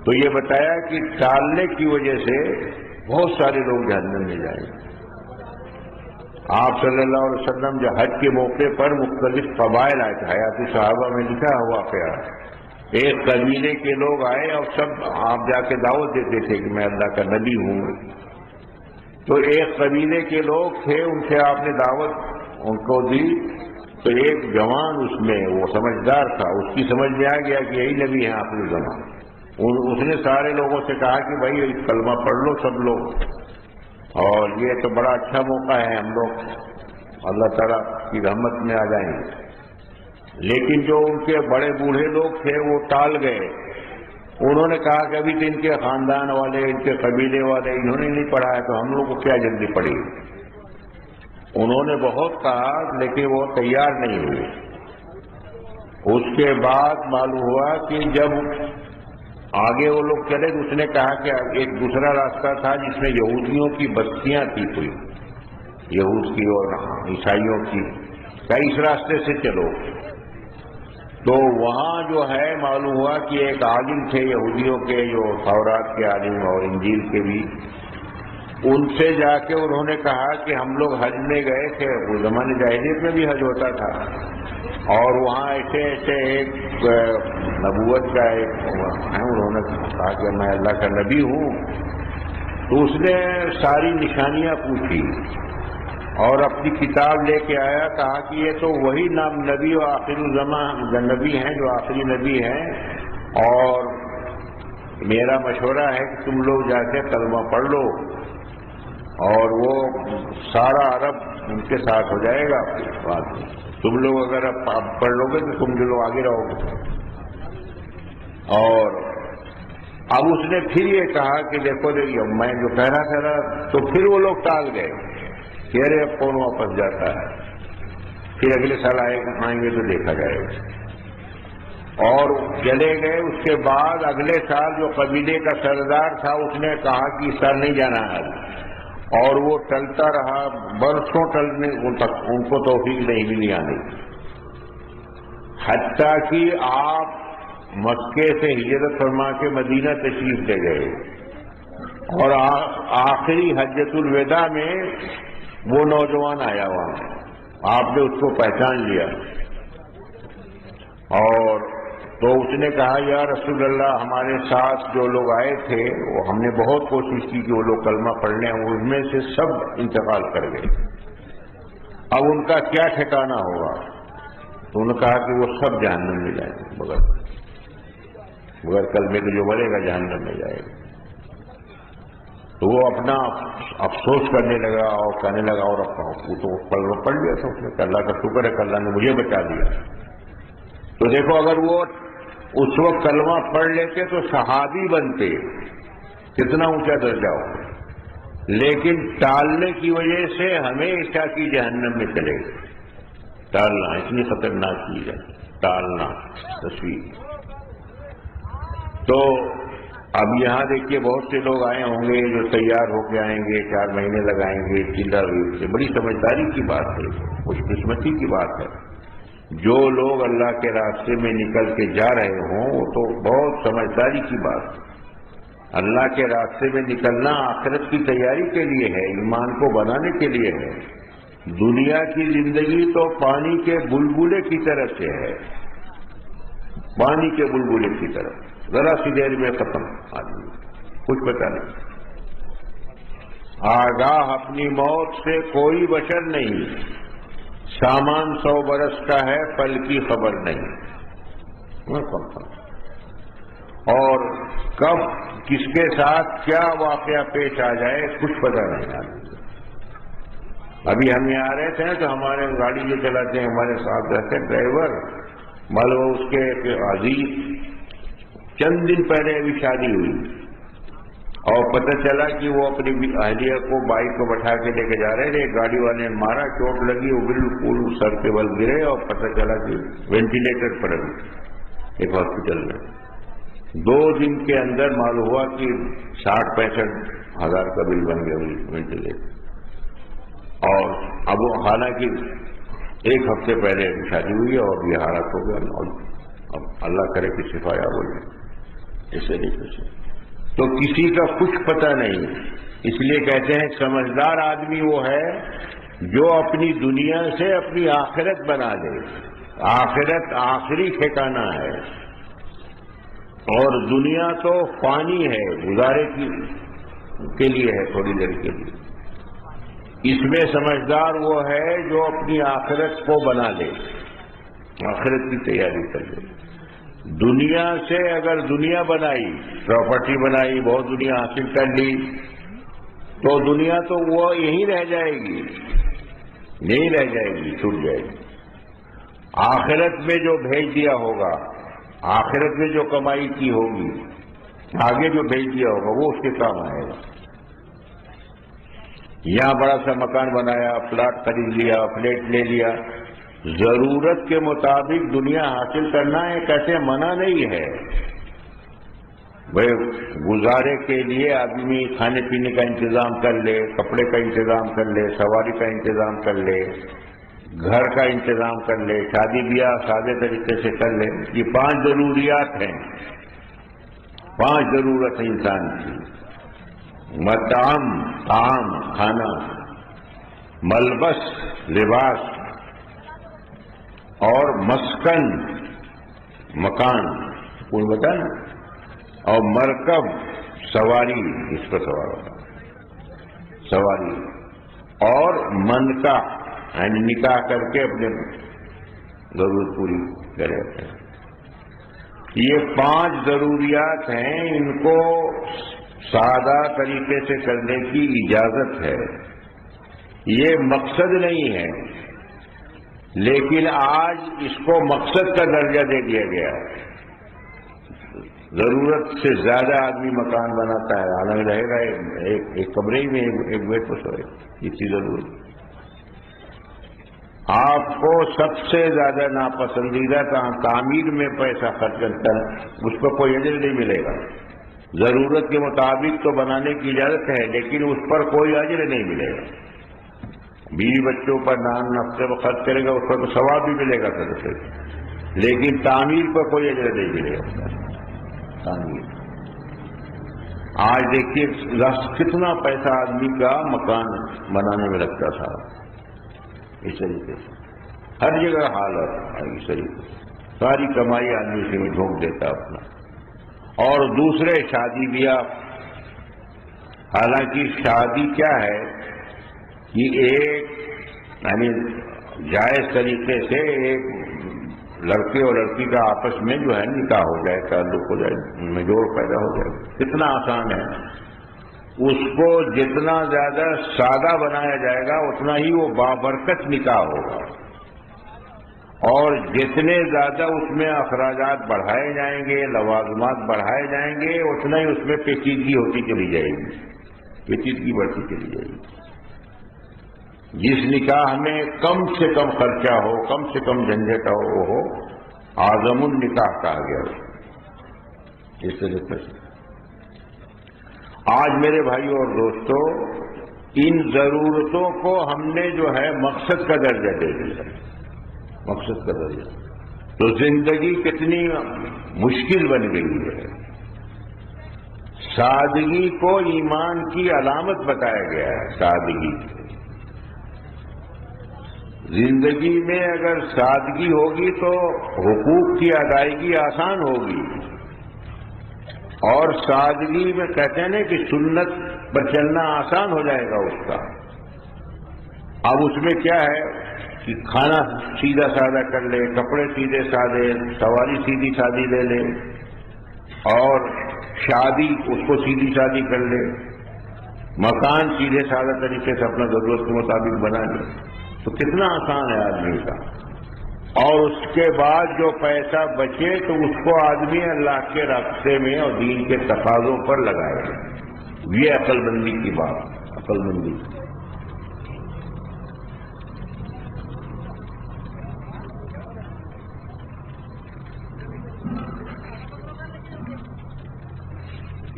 تو یہ بتایا کہ ٹالنے کی وجہ سے بہت سارے لوگ جہنم میں جائیں گے۔ آپ صلی اللہ علیہ وسلم جو حج کے موقع پر مختلف قبائل آئے تھے، حیات صحابہ میں لکھا ہوا واقعہ، ایک قبیلے کے لوگ آئے اور سب آپ جا کے دعوت دیتے تھے کہ میں اللہ کا نبی ہوں، تو ایک قبیلے کے لوگ تھے، ان سے آپ نے دعوت ان کو دی، تو ایک جوان اس میں وہ سمجھدار تھا، اس کی سمجھ میں آ گیا کہ یہی نبی ہے آخری زمان، اس نے سارے لوگوں سے کہا کہ بھائی کلمہ پڑھ لو سب لوگ، اور یہ تو بڑا اچھا موقع ہے، ہم لوگ اللہ تعالیٰ کی رحمت میں آ جائیں گے۔ لیکن جو ان کے بڑے بوڑھے لوگ تھے وہ ٹال گئے، انہوں نے کہا کہ ابھی تو ان کے خاندان والے، ان کے قبیلے والے انہوں نے نہیں پڑھا ہے تو ہم لوگ کو کیا جلدی پڑھی۔ انہوں نے بہت کہا لیکن وہ تیار نہیں ہوئے۔ اس کے بعد معلوم ہوا کہ جب آگے وہ لوگ چلے تو اس نے کہا کہ ایک دوسرا راستہ تھا جس میں یہودیوں کی بستیاں تھی، کوئی یہود کی اور عیسائیوں کی، کہ اس راستے سے چلو۔ تو وہاں جو ہے معلوم ہوا کہ ایک عالم تھے یہودیوں کے، جو تورات کے عالم اور انجیل کے بھی، ان سے جا کے انہوں نے کہا کہ ہم لوگ حج میں گئے تھے، اس زمانے جاہلیت میں بھی حج ہوتا تھا، اور وہاں ایسے ایسے ایک نبوت کا ایک انہوں نے کہا کہ میں اللہ کا نبی ہوں، تو اس نے ساری نشانیاں پوچھی اور اپنی کتاب لے کے آیا، کہا کہ یہ تو وہی نام نبی و آخر الزمان نبی ہیں جو آخری نبی ہیں، اور میرا مشورہ ہے کہ تم لوگ جا کے کلمہ پڑھ لو، اور وہ سارا عرب ان کے ساتھ ہو جائے گا بات میں، تم لوگ اگر اب پڑھ لو گے تو تم جو لوگ آگے رہو گے۔ اور اب اس نے پھر یہ کہا کہ دیکھو میں جو کہہ رہا تھا، تو پھر وہ لوگ ٹال گئے کہ ارے اب کون واپس جاتا ہے، پھر اگلے سال آئیں گے تو دیکھا جائے گا، اور چلے گئے۔ اس کے بعد اگلے سال جو قبیلے کا سردار تھا اس نے کہا کہ اس سال نہیں جانا ہے، اور وہ ٹلتا رہا، برسوں ٹلنے تک ان کو توفیق نہیں ملی آنے، حتیٰ کہ آپ مکے سے ہجرت فرما کے مدینہ تشریف لے گئے، اور آخری حجۃ الوداع میں وہ نوجوان آیا وہاں، آپ نے اس کو پہچان لیا، اور تو اس نے کہا یا رسول اللہ، ہمارے ساتھ جو لوگ آئے تھے وہ ہم نے بہت کوشش کی کہ وہ لوگ کلمہ پڑھ لیں، ان میں سے سب انتقال کر گئے، اب ان کا کیا ٹھکانہ ہوگا؟ تو انہوں نے کہا کہ وہ سب جہنم میں جائیں گے، مگر کلمے کے جو مرے گا جہنم میں جائے گا۔ تو وہ اپنا افسوس کرنے لگا اور کہنے لگا، اور وہ تو کلمہ پڑھ لیا تھا اس نے، کہ اللہ کا شکر ہے کہ اللہ نے مجھے بچا دیا۔ تو دیکھو اگر وہ اس وقت کلمہ پڑھ لیتے تو صحابی بنتے، کتنا اونچا درجہ ہو، لیکن ٹالنے کی وجہ سے ہمیشہ کی جہنم میں چلے گئے۔ ٹالنا اتنی خطرناک چیز ہے، ٹالنا تصویر۔ تو اب یہاں دیکھیے بہت سے لوگ آئے ہوں گے جو تیار ہو کے آئیں گے، 4 مہینے لگائیں گے، چلا سے بڑی سمجھداری کی بات ہے، خوش قسمتی کی بات ہے۔ جو لوگ اللہ کے راستے میں نکل کے جا رہے ہوں وہ تو بہت سمجھداری کی بات ہے۔ اللہ کے راستے میں نکلنا آخرت کی تیاری کے لیے ہے، ایمان کو بنانے کے لیے ہے۔ دنیا کی زندگی تو پانی کے بلبلے کی طرح سے ہے، پانی کے بلبلے کی طرح، ذرا سی دیر میں ختم، آدمی کچھ پتہ نہیں۔ آگاہ اپنی موت سے کوئی بشر نہیں، سامان 100 برس کا ہے، پل کی خبر نہیں، اور کب کس کے ساتھ کیا واقعہ پیش آ جائے کچھ پتہ نہیں آدمی۔ ابھی ہم یہاں آ رہے تھے تو ہمارے گاڑی جو چلاتے ہیں ہمارے ساتھ رہتے ہیں ڈرائیور، معلوم اس کے عزیز چند دن پہلے ابھی شادی ہوئی، اور پتہ چلا کہ وہ اپنی اہلیہ کو بائک کو بٹھا کے لے کے جا رہے تھے، گاڑی والے نے مارا، چوٹ لگی، وہ بالکل سر کے بل گرے، اور پتہ چلا کہ وینٹیلیٹر پر ایک ہاسپٹل میں 2 دن کے اندر معلوم ہوا کہ 60-65 ہزار کا بل بن گیا وینٹیلیٹر۔ اور اب وہ حالانکہ 1 ہفتے پہلے شادی ہوئی ہے اور یہ حالت ہو گیا، اور اب اللہ کرے کہ شفایا ہو جائے، اسے نہیں کچھ، تو کسی کا کچھ پتہ نہیں۔ اس لیے کہتے ہیں سمجھدار آدمی وہ ہے جو اپنی دنیا سے اپنی آخرت بنا لے، آخرت آخری ٹھکانہ ہے، اور دنیا تو فانی ہے، گزارے کے لیے ہے، تھوڑی دیر کے لیے۔ اس میں سمجھدار وہ ہے جو اپنی آخرت کو بنا لے، آخرت کی تیاری کر لے۔ دنیا سے اگر دنیا بنائی، پراپرٹی بنائی، بہت دنیا حاصل کر لی، تو دنیا تو وہ یہیں رہ جائے گی، نہیں رہ جائے گی، چھوٹ جائے گی۔ آخرت میں جو بھیج دیا ہوگا، آخرت میں جو کمائی کی ہوگی، آگے جو بھیج دیا ہوگا وہ اس کے کام آئے گا۔ یہاں بڑا سا مکان بنایا، پلاٹ خرید لیا، فلیٹ لے لیا، ضرورت کے مطابق دنیا حاصل کرنا ایک ایسے منع نہیں ہے۔ بھائی گزارے کے لیے آدمی کھانے پینے کا انتظام کر لے، کپڑے کا انتظام کر لے، سواری کا انتظام کر لے، گھر کا انتظام کر لے، شادی بیاہ سادے طریقے سے کر لے. یہ 5 ضروریات ہیں، 5 ضرورت ہے انسان کی. مطعم طعام کھانا، ملبس لباس، اور مسکن مکان کوئی بتا نا، اور مرکب سواری، اس پر سوار ہوتا سواری، اور منکاح یعنی نکاح کر کے اپنے ضرورت پوری کرے. یہ 5 ضروریات ہیں، ان کو سادہ طریقے سے کرنے کی اجازت ہے. یہ مقصد نہیں ہے، لیکن آج اس کو مقصد کا درجہ دے دیا گیا ہے. ضرورت سے زیادہ آدمی مکان بناتا ہے، حالانکہ رہے گا ایک کمرے میں ایک بیڈ پر سوئے. اسی ضرورت آپ کو سب سے زیادہ ناپسندیدہ تعمیر میں پیسہ خرچ کرتا ہے، اس پر کوئی اجر نہیں ملے گا. ضرورت کے مطابق تو بنانے کی اجازت ہے، لیکن اس پر کوئی اجر نہیں ملے گا. بیوی بچوں پر نان نفقے پر خرچ کرے گا، اس پر تو ثواب بھی ملے گا صدقے، لیکن تعمیر پر کوئی اجر نہیں ملے گا. تعمیر آج دیکھیے کتنا پیسہ آدمی کا مکان بنانے میں لگتا تھا. اس طریقے سے ہر جگہ حالت اس طریقے سے ساری کمائی آدمی سے جھونک دیتا اپنا. اور دوسرے شادی بیاہ، حالانکہ شادی کیا ہے کہ ایک یعنی جائز طریقے سے ایک لڑکے اور لڑکی کا آپس میں جو ہے نکاح ہو جائے، تعلق ہو جائے، ان میں جوڑ پیدا ہو جائے. کتنا آسان ہے. اس کو جتنا زیادہ سادہ بنایا جائے گا اتنا ہی وہ بابرکت نکاح ہوگا، اور جتنے زیادہ اس میں اخراجات بڑھائے جائیں گے، لوازمات بڑھائے جائیں گے، اتنا ہی اس میں پیچیدگی ہوتی چلی جائے گی، پیچیدگی بڑھتی چلی جائے گی. جس نکاح میں کم سے کم خرچہ ہو، کم سے کم جھنجھٹ ہو، وہ ہو اعظم النکاح کہا گیا. اس طریقے سے آج میرے بھائیوں اور دوستوں، ان ضرورتوں کو ہم نے جو ہے مقصد کا درجہ دے دیا. مقصد کا درجہ تو زندگی کتنی مشکل بن گئی ہے. سادگی کو ایمان کی علامت بتایا گیا ہے. سادگی زندگی میں اگر سادگی ہوگی تو حقوق کی ادائیگی آسان ہوگی. اور سادگی میں کہتے ہیں نا کہ سنت پر چلنا آسان ہو جائے گا اس کا. اب اس میں کیا ہے کہ کھانا سیدھا سادہ کر لے، کپڑے سیدھے سادے، سواری سیدھی سادی لے لے، اور شادی اس کو سیدھی سادی کر لے، مکان سیدھے سادہ طریقے سے اپنا ضرورت کے مطابق بنا لے. تو کتنا آسان ہے آدمی کا. اور اس کے بعد جو پیسہ بچے تو اس کو آدمی اللہ کے راستے میں اور دین کے تقاضوں پر لگائے. یہ عقل مندی کی بات، عقل مندی.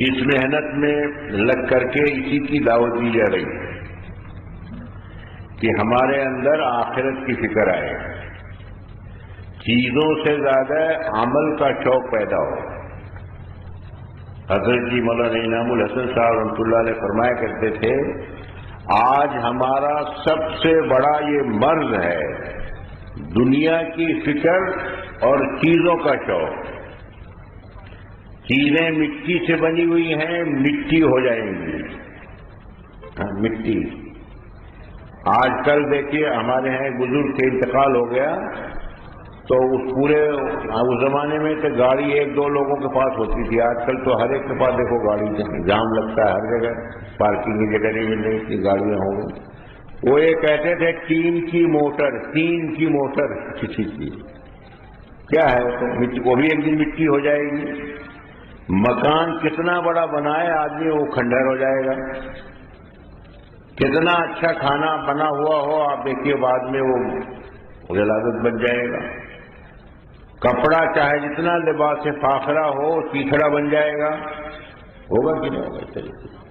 اس محنت میں لگ کر کے اسی کی دعوت دی جا رہی ہے کہ ہمارے اندر آخرت کی فکر آئے، چیزوں سے زیادہ عمل کا شوق پیدا ہو. حضرت جی مولانا انعام الحسن صاحب رحمۃ اللہ علیہ فرمایا کرتے تھے، آج ہمارا سب سے بڑا یہ مرض ہے دنیا کی فکر اور چیزوں کا شوق. چیزیں مٹی سے بنی ہوئی ہیں، مٹی ہو جائیں گی. مٹی. آج کل دیکھیے ہمارے یہاں بزرگ کے انتقال ہو گیا تو اس پورے اس زمانے میں تو گاڑی 1-2 لوگوں کے پاس ہوتی تھی. آج کل تو ہر ایک کے پاس دیکھو گاڑی، جام لگتا ہے ہر جگہ، پارکنگ کی جگہ نہیں مل رہی تھی، گاڑیاں ہو گئی. وہ یہ کہتے تھے ٹین کی موٹر کسی کی کیا ہے تو وہ بھی ایک دن مٹی ہو جائے گی. مکان کتنا بڑا بنائے آدمی وہ کھنڈر ہو جائے گا. کتنا اچھا کھانا بنا ہوا ہو آپ دیکھیے بعد میں وہ غلاظت بن جائے گا. کپڑا چاہے جتنا لباس فاخرہ ہو چیتھڑا بن جائے گا. ہوگا کہ نہیں ہوگا اس طریقے سے.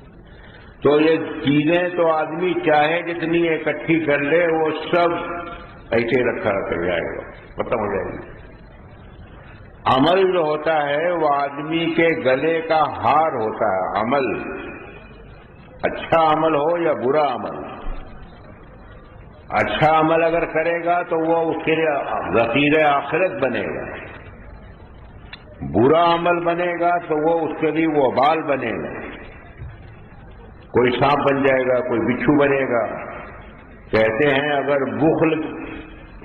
تو یہ چیزیں تو آدمی چاہے جتنی اکٹھی کر لے وہ سب ایسے رکھا کر جائے گا، ختم ہو جائے گی۔ عمل جو ہوتا ہے وہ آدمی کے گلے کا ہار ہوتا ہے۔ عمل، اچھا عمل ہو یا برا عمل، اچھا عمل اگر کرے گا تو وہ اس کے لیے ذخیرہ آخرت بنے گا، برا عمل بنے گا تو وہ اس کے لیے وبال بنے گا، کوئی سانپ بن جائے گا، کوئی بچھو بنے گا۔ کہتے ہیں اگر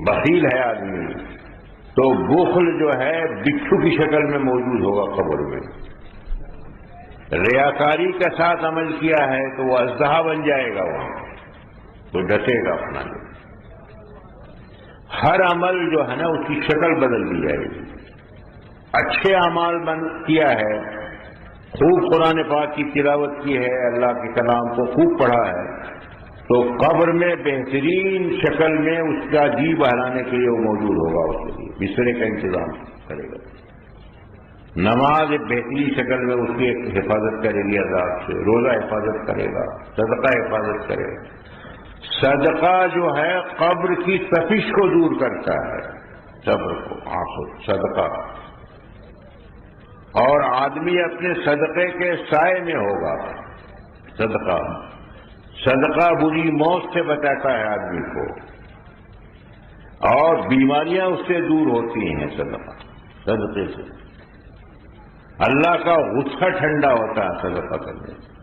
بخیل ہے آدمی تو بخل جو ہے بچھو کی شکل میں موجود ہوگا قبر میں۔ ریاکاری کے ساتھ عمل کیا ہے تو وہ اژدہا بن جائے گا، وہ تو ڈٹے گا اپنا۔ ہر عمل جو ہے نا اس کی شکل بدل دی جائے گی۔ اچھے اعمال کیا ہے، خوب قرآن پاک کی تلاوت کی ہے، اللہ کے کلام کو خوب پڑھا ہے، تو قبر میں بہترین شکل میں اس کا جی بہلانے کے لیے وہ موجود ہوگا، اس کے لیے بسترے کا انتظام کرے گا۔ نماز ایک بہترین شکل میں اس کی حفاظت کرے گی عذاب سے، روزہ حفاظت کرے گا، صدقہ حفاظت کرے گا۔ صدقہ جو ہے قبر کی تپش کو دور کرتا ہے، صبر کو، صدقہ، اور آدمی اپنے صدقے کے سائے میں ہوگا۔ صدقہ بری موت سے بچاتا ہے آدمی کو، اور بیماریاں اس سے دور ہوتی ہیں۔ صدقے سے اللہ کا غصہ ٹھنڈا ہوتا ہے صدقہ کرنے سے۔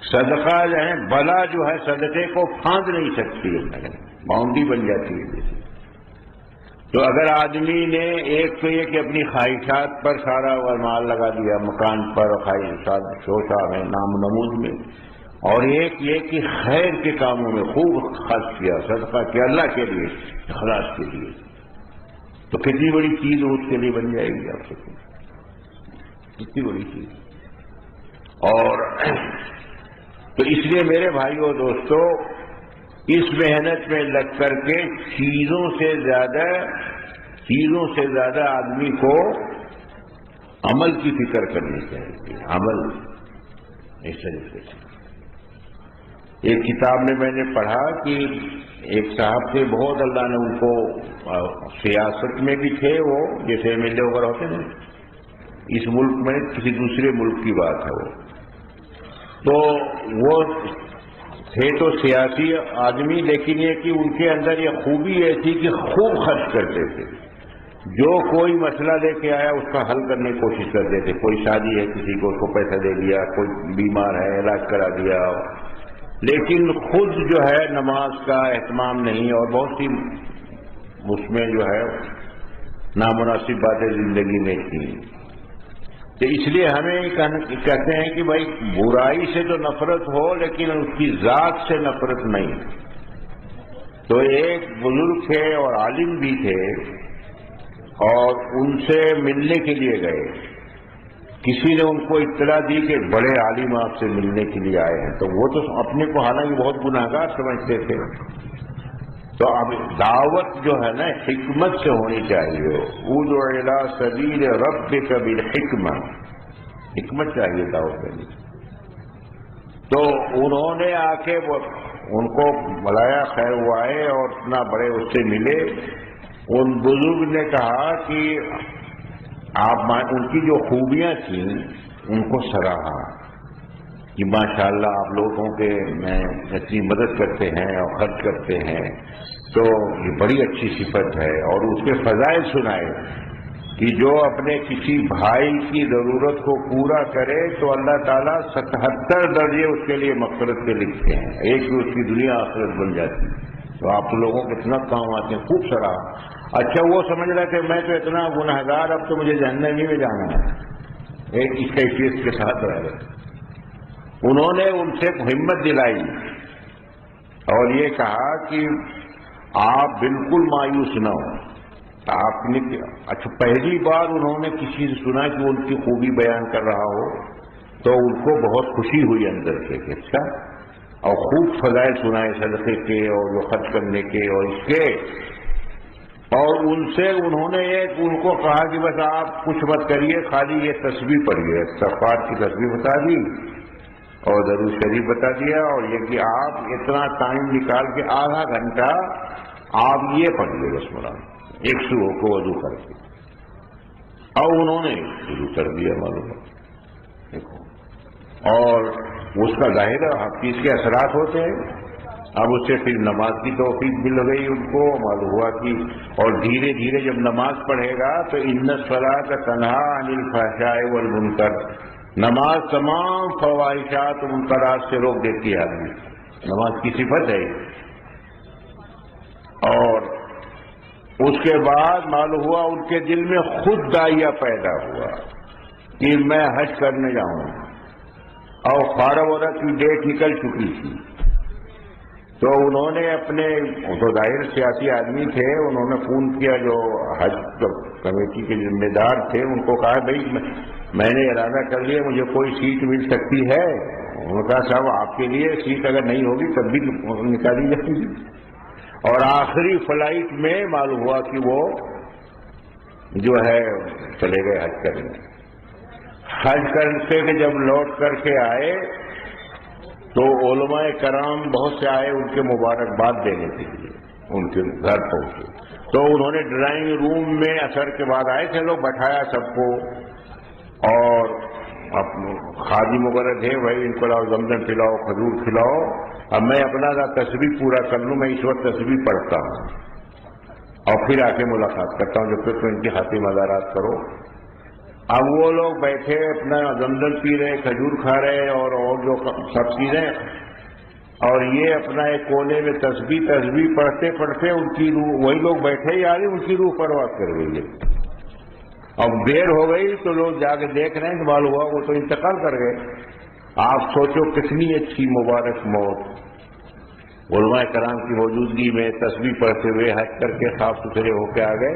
صدقہ جو ہے بلا جو ہے صدقے کو پھاند نہیں سکتی ہے، باؤنڈری بن جاتی ہے۔ تو اگر آدمی نے ایک تو یہ کہ اپنی خواہشات پر سارا مال لگا دیا، مکان پر، خواہشات شوشا میں، نام نمود میں، اور ایک یہ کہ خیر کے کاموں میں خوب خرچ کیا، صدقہ کیا اللہ کے لیے، اخلاص کے لیے، تو کتنی بڑی چیز اس کے لیے بن جائے گی آپ سے، کتنی بڑی چیز۔ اور تو اس لیے میرے بھائیوں دوستو، اس محنت میں لگ کر کے چیزوں سے زیادہ آدمی کو عمل کی فکر کرنی چاہیے۔ عمل اس طریقے سے، ایک کتاب میں نے پڑھا کہ ایک صاحب تھے، بہت اللہ نے ان کو، سیاست میں بھی تھے وہ، جیسے ایم ایل اے وغیرہ ہوتے ہیں اس ملک میں، کسی دوسرے ملک کی بات ہے وہ، تو وہ تھے تو سیاسی آدمی، لیکن یہ کہ ان کے اندر یہ خوبی ایسی کہ خوب خرچ کرتے تھے، جو کوئی مسئلہ لے کے آیا اس کا حل کرنے کی کوشش کرتے تھے۔ کوئی شادی ہے کسی کو، اس کو پیسہ دے دیا، کوئی بیمار ہے علاج کرا دیا، لیکن خود جو ہے نماز کا اہتمام نہیں، اور بہت سی اس میں جو ہے نامناسب باتیں زندگی میں کی۔ تو اس لیے ہمیں کہتے ہیں کہ بھائی برائی سے تو نفرت ہو، لیکن اس کی ذات سے نفرت نہیں۔ تو ایک بزرگ تھے اور عالم بھی تھے، اور ان سے ملنے کے لیے گئے، کسی نے ان کو اطلاع دی کہ بڑے عالم آپ سے ملنے کے لیے آئے ہیں، تو وہ تو اپنے کو حالانکہ بہت گناہگار سمجھتے تھے۔ تو اب دعوت جو ہے نا حکمت سے ہونی چاہیے، ادع الی سبیل ربک بالحکمہ، حکمت چاہیے دعوت کے لیے۔ تو انہوں نے آ کے ان کو بلایا، خیر وہ آئے اور اتنا بڑے اس سے ملے۔ ان بزرگ نے کہا کہ آپ ان کی جو خوبیاں تھیں ان کو سراہا کہ ماشاءاللہ آپ لوگوں کے میں اتنی مدد کرتے ہیں اور خرچ کرتے ہیں، تو یہ بڑی اچھی صفت ہے، اور اس کے فضائل سنائے کہ جو اپنے کسی بھائی کی ضرورت کو پورا کرے تو اللہ تعالیٰ 77 درجے اس کے لیے مغفرت کے لکھتے ہیں، ایک بھی اس کی دنیا آخرت بن جاتی ہے۔ تو آپ لوگوں کو اتنا کام آتے ہیں، خوب سراہا۔ اچھا وہ سمجھ رہا کہ میں تو اتنا گنہگار، اب تو مجھے جہنم ہی میں جانا ہے، ایک اس کیفیت کے ساتھ رہ رہے۔ انہوں نے ان سے ہمت دلائی اور یہ کہا کہ آپ بالکل مایوس نہ ہوں۔ آپ نے اچھا پہلی بار انہوں نے کسی سے سنا کہ ان کی خوبی بیان کر رہا ہو تو ان کو بہت خوشی ہوئی اندر سے کہ اچھا، اور خوب فضائل سنائے صدقے کے اور جو خرچ کرنے کے اور اس کے، اور ان سے انہوں نے ان کو کہا کہ بس آپ کچھ مت کریے، خالی یہ تسبیح پڑھیے، استغفار کی تسبیح بتا دی اور درود شریف بتا دیا، اور یہ کہ آپ اتنا ٹائم نکال کے آدھا گھنٹہ آپ یہ پڑھیے بسم اللہ 100 کو وضو کر کے، اور انہوں نے شروع کر دیا معلوم ہے، اور اس کا ظاہر حقیقت کے اثرات ہوتے ہیں۔ اب اس سے پھر نماز کی توفیق مل گئی ان کو، معلوم ہوا کہ اور دھیرے دھیرے جب نماز پڑھے گا تو ان الصلاۃ تنہا عن الفحشاء والمنکر، نماز تمام فواحشات و منکرات سے روک دیتی ہے آدمی، نماز کی صفت ہے۔ اور اس کے بعد معلوم ہوا ان کے دل میں خود داعیہ پیدا ہوا کہ میں حج کرنے جاؤں، اور 12 کی ڈیٹ نکل چکی تھی، تو انہوں نے اپنے تو ظاہر سیاسی آدمی تھے، انہوں نے فون کیا جو حج کمیٹی کے ذمہ دار تھے، ان کو کہا بھائی میں نے ارادہ کر لیا، مجھے کوئی سیٹ مل سکتی ہے؟ انہوں نے کہا صاحب آپ کے لیے سیٹ اگر نہیں ہوگی تب بھی نکالی جائے گی۔ اور آخری فلائٹ میں معلوم ہوا کہ وہ جو ہے چلے گئے حج کرنے۔ حج کرتے کہ جب لوٹ کر کے آئے تو علماء کرام بہت سے آئے ان کے مبارکباد دینے کے لیے، ان کے گھر پہنچے تو انہوں نے ڈرائنگ روم میں اثر کے بعد آئے تھے لوگ، بٹھایا سب کو، اور خادم وغیرہ تھے، بھائی ان کو لاؤ زمزم کھلاؤ، کھجور کھلاؤ۔ اب میں اپنا تسبیح پورا کر لوں، میں اس وقت تسبیح پڑھتا ہوں اور پھر آ کے ملاقات کرتا ہوں، جب تک تو ان کی خاطر مزارات کرو۔ اب وہ لوگ بیٹھے اپنا زمزم پی رہے، کھجور کھا رہے، اور جو سب چیزیں، اور یہ اپنا ایک کونے میں تسبیح پڑھتے پڑھتے ان کی روح، وہی لوگ بیٹھے ہی آ رہی، ان کی روح پرواز کر گئی ہے۔ اب دیر ہو گئی تو لوگ جا کے دیکھ رہے ہیں کہ معلوم ہوا وہ تو انتقال کر گئے۔ آپ سوچو کتنی اچھی مبارک موت، علماء کرام کی موجودگی میں تسبیح پڑھتے ہوئے حج کر کے صاف ستھرے ہو کے آ گئے،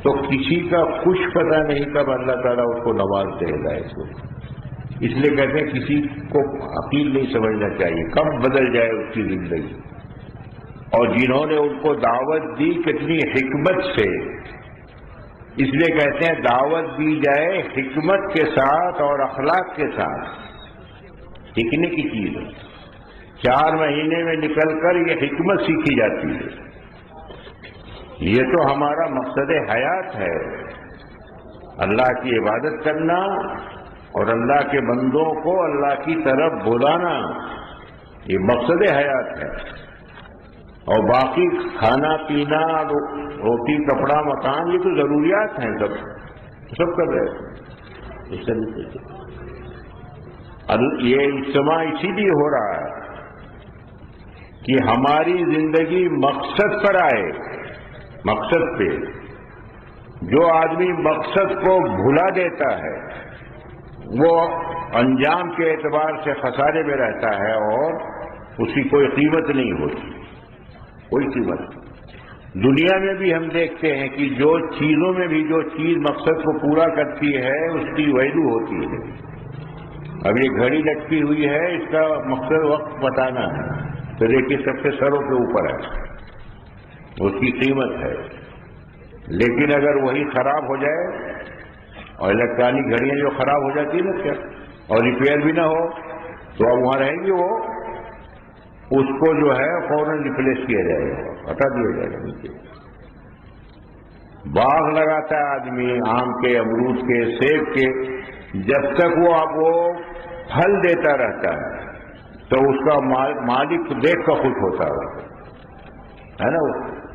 تو کسی کا کچھ پتہ نہیں کب اللہ تعالیٰ اس کو نواز دے گا اس کو۔ اس لیے کہتے ہیں کسی کو عقیل نہیں سمجھنا چاہیے کب بدل جائے اس کی زندگی۔ اور جنہوں نے ان کو دعوت دی کتنی حکمت سے، اس لیے کہتے ہیں دعوت دی جائے حکمت کے ساتھ اور اخلاق کے ساتھ، سیکھنے کی چیز ہے۔ 4 مہینے میں نکل کر یہ حکمت سیکھی جاتی ہے۔ یہ تو ہمارا مقصد حیات ہے، اللہ کی عبادت کرنا اور اللہ کے بندوں کو اللہ کی طرف بلانا، یہ مقصد حیات ہے۔ اور باقی کھانا پینا، روٹی کپڑا مکان، یہ تو ضروریات ہیں، سب کر رہے ہیں اس طریقے سے۔ یہ اجتماع اسی لیے ہو رہا ہے کہ ہماری زندگی مقصد پر آئے، مقصد پہ۔ جو آدمی مقصد کو بھلا دیتا ہے وہ انجام کے اعتبار سے خسارے میں رہتا ہے، اور اس کی کوئی قیمت نہیں ہوتی، کوئی قیمت۔ دنیا میں بھی ہم دیکھتے ہیں کہ جو چیزوں میں بھی جو چیز مقصد کو پورا کرتی ہے اس کی ویلیو ہوتی ہے۔ اب یہ گھڑی لٹکی ہوئی ہے، اس کا مقصد وقت بتانا ہے، تو دیکھیے سب سے سروں کے اوپر ہے، اس کی قیمت ہے۔ لیکن اگر وہی خراب ہو جائے، اور الیکٹرانک گھڑیاں جو خراب ہو جاتی ہے نا کیا، اور ریپیئر بھی نہ ہو، تو اب وہاں رہیں گی وہ، اس کو جو ہے فوراً ریپلیس کیا جائے گا، ہٹا دیا جائے گا نیچے۔ باغ لگاتا ہے آدمی آم کے، امرود کے، سیب کے، جب تک وہ پھل دیتا رہتا ہے تو اس کا مالک دیکھ کر خوش ہوتا ہے نا،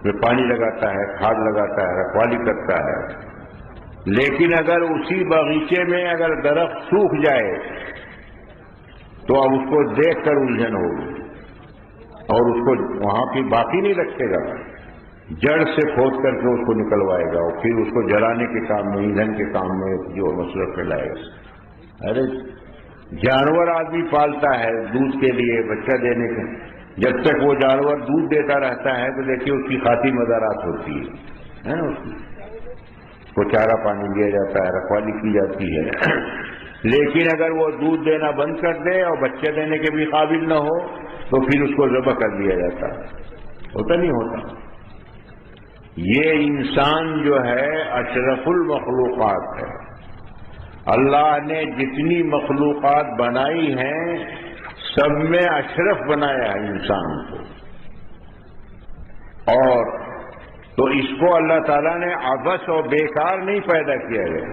وہ پانی لگاتا ہے، کھاد لگاتا ہے، رکھوالی کرتا ہے۔ لیکن اگر اسی باغیچے میں اگر درخت سوکھ جائے تو اب اس کو دیکھ کر الجھن ہوگی، اور اس کو وہاں پہ باقی نہیں رکھے گا، جڑ سے کھود کر کے اس کو نکلوائے گا، اور پھر اس کو جلانے کے کام میں، ایندھن کے کام میں جو مصرف پھیلائے گا۔ ارے جانور آدمی پالتا ہے دودھ کے لیے، بچہ دینے کے، جب تک وہ جانور دودھ دیتا رہتا ہے تو دیکھیے اس کی خاطر مزارات ہوتی ہے نا، اس کو چارہ پانی دیا جاتا ہے، رکھوالی کی جاتی ہے۔ لیکن اگر وہ دودھ دینا بند کر دے اور بچے دینے کے بھی قابل نہ ہو تو پھر اس کو ذبح کر دیا جاتا ہے، ہوتا نہیں ہوتا۔ یہ انسان جو ہے اشرف المخلوقات ہے، اللہ نے جتنی مخلوقات بنائی ہیں سب میں اشرف بنایا ہے انسان کو، اور تو اس کو اللہ تعالیٰ نے عبث اور بیکار نہیں پیدا کیا گیا،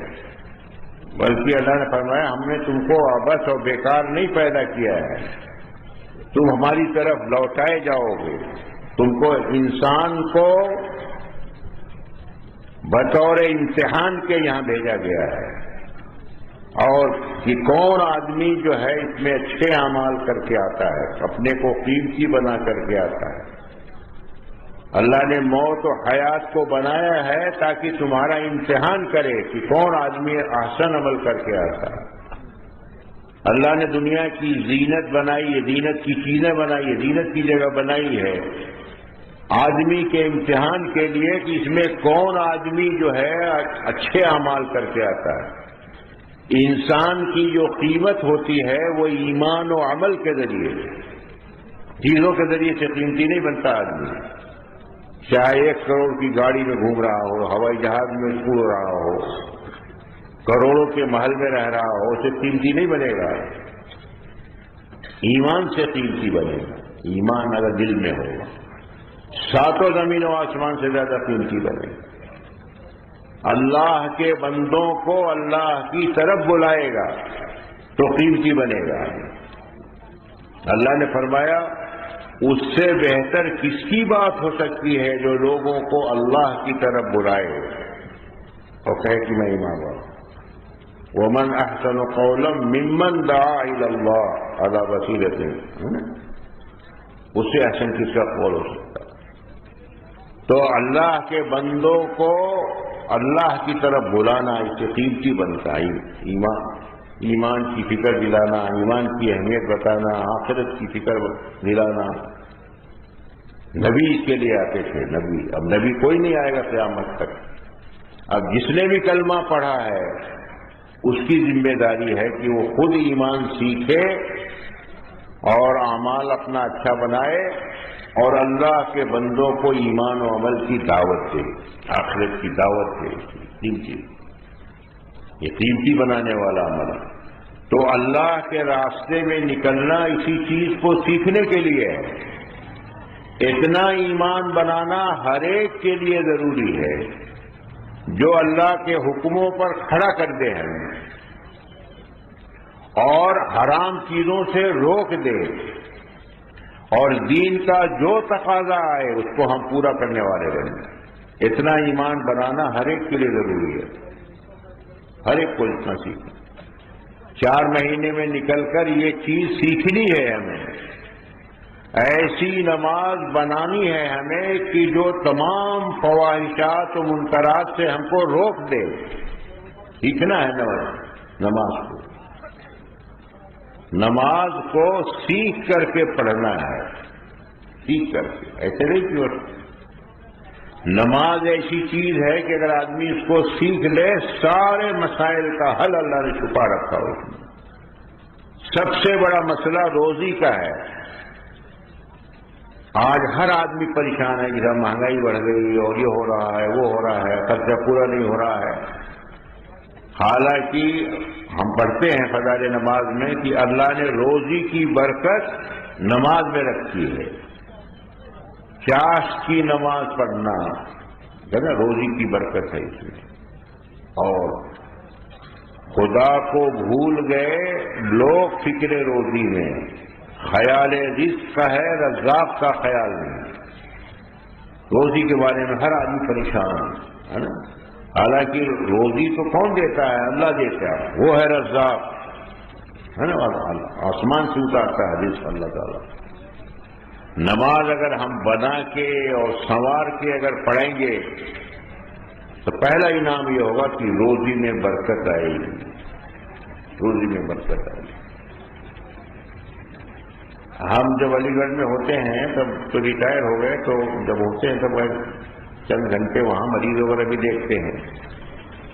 بلکہ اللہ نے فرمایا ہم نے تم کو عبث اور بیکار نہیں پیدا کیا ہے، تم ہماری طرف لوٹائے جاؤ گے، تم کو انسان کو بطور امتحان کے یہاں بھیجا گیا ہے، اور کہ کون آدمی جو ہے اس میں اچھے اعمال کر کے آتا ہے، اپنے کو قیمتی بنا کر کے آتا ہے۔ اللہ نے موت و حیات کو بنایا ہے تاکہ تمہارا امتحان کرے کہ کون آدمی احسن عمل کر کے آتا ہے۔ اللہ نے دنیا کی زینت بنائی ہے، زینت کی چیزیں بنائی ہے، زینت کی جگہ بنائی ہے آدمی کے امتحان کے لیے کہ اس میں کون آدمی جو ہے اچھے اعمال کر کے آتا ہے۔ انسان کی جو قیمت ہوتی ہے وہ ایمان و عمل کے ذریعے، چیزوں کے ذریعے سے قیمتی نہیں بنتا آدمی، چاہے 1 کروڑ کی گاڑی میں گھوم رہا ہو، ہوائی جہاز میں اڑ رہا ہو، کروڑوں کے محل میں رہ رہا ہو، اسے قیمتی نہیں بنے گا۔ ایمان سے قیمتی بنے گا، ایمان اگر دل میں ہوگا، ساتوں زمین و آسمان سے زیادہ قیمتی بنے گا۔ اللہ کے بندوں کو اللہ کی طرف بلائے گا تو قیمتی بنے گا۔ اللہ نے فرمایا اس سے بہتر کس کی بات ہو سکتی ہے جو لوگوں کو اللہ کی طرف بلائے اور کہے کہ میں ایمان لاؤں۔ وَمَنْ أَحْسَنُ قَوْلًا مِّمَّنْ دَعَا إِلَى اللَّهِ عَلَى بَصِيرَةٍ، اس سے احسن کس کا قول ہو سکتا ہے؟ تو اللہ کے بندوں کو اللہ کی طرف بلانا اس سے قیمتی بنتا ہے۔ ایمان کی فکر دلانا، ایمان کی اہمیت بتانا، آخرت کی فکر دلانا۔ نبی اس کے لیے آتے تھے، نبی، اب نبی کوئی نہیں آئے گا قیامت تک۔ اب جس نے بھی کلمہ پڑھا ہے اس کی ذمہ داری ہے کہ وہ خود ایمان سیکھے اور اعمال اپنا اچھا بنائے اور اللہ کے بندوں کو ایمان و عمل کی دعوت دے، آخرت کی دعوت دے۔ قیمتی، یہ قیمتی بنانے والا عمل ہے۔ تو اللہ کے راستے میں نکلنا اسی چیز کو سیکھنے کے لیے ہے۔ اتنا ایمان بنانا ہر ایک کے لیے ضروری ہے جو اللہ کے حکموں پر کھڑا کر دے ہمیں اور حرام چیزوں سے روک دے، اور دین کا جو تقاضا آئے اس کو ہم پورا کرنے والے بنیں۔ اتنا ایمان بنانا ہر ایک کے لیے ضروری ہے، ہر ایک کو اتنا سیکھنا۔ 4 مہینے میں نکل کر یہ چیز سیکھنی ہے ہمیں، ایسی نماز بنانی ہے ہمیں کہ جو تمام فواحشات و منکرات سے ہم کو روک دے۔ سیکھنا ہے نماز کو، نماز کو سیکھ کر کے پڑھنا ہے، سیکھ کر کے، ایسے نہیں کہ نماز ایسی چیز ہے کہ اگر آدمی اس کو سیکھ لے سارے مسائل کا حل اللہ نے چھپا رکھا ہو۔ سب سے بڑا مسئلہ روزی کا ہے۔ آج ہر آدمی پریشان ہے، جیسا مہنگائی بڑھ گئی اور یہ ہو رہا ہے، وہ ہو رہا ہے، خرچہ پورا نہیں ہو رہا ہے۔ حالانکہ ہم پڑھتے ہیں فضائل نماز میں کہ اللہ نے روزی کی برکت نماز میں رکھی ہے۔ چاش کی نماز پڑھنا ہے نا، روزی کی برکت ہے اس میں۔ اور خدا کو بھول گئے لوگ فکر روزی میں، خیال رزق کا ہے، رزاق کا خیال نہیں۔ روزی کے بارے میں ہر آدمی پریشان ہے نا، حالانکہ روزی تو کون دیتا ہے؟ اللہ دیتا ہے، وہ ہے رزاق، ہے نا، آسمان سے اتارتا ہے رزق اللہ تعالیٰ۔ نماز اگر ہم بنا کے اور سنوار کے اگر پڑھیں گے تو پہلا انعام یہ ہوگا کہ روزی میں برکت آئے گی، روزی میں برکت آئے گی۔ ہم جب علی گڑھ میں ہوتے ہیں تب تو ریٹائر ہو گئے، تو جب ہوتے ہیں تب چند گھنٹے وہاں مریض وغیرہ بھی دیکھتے ہیں۔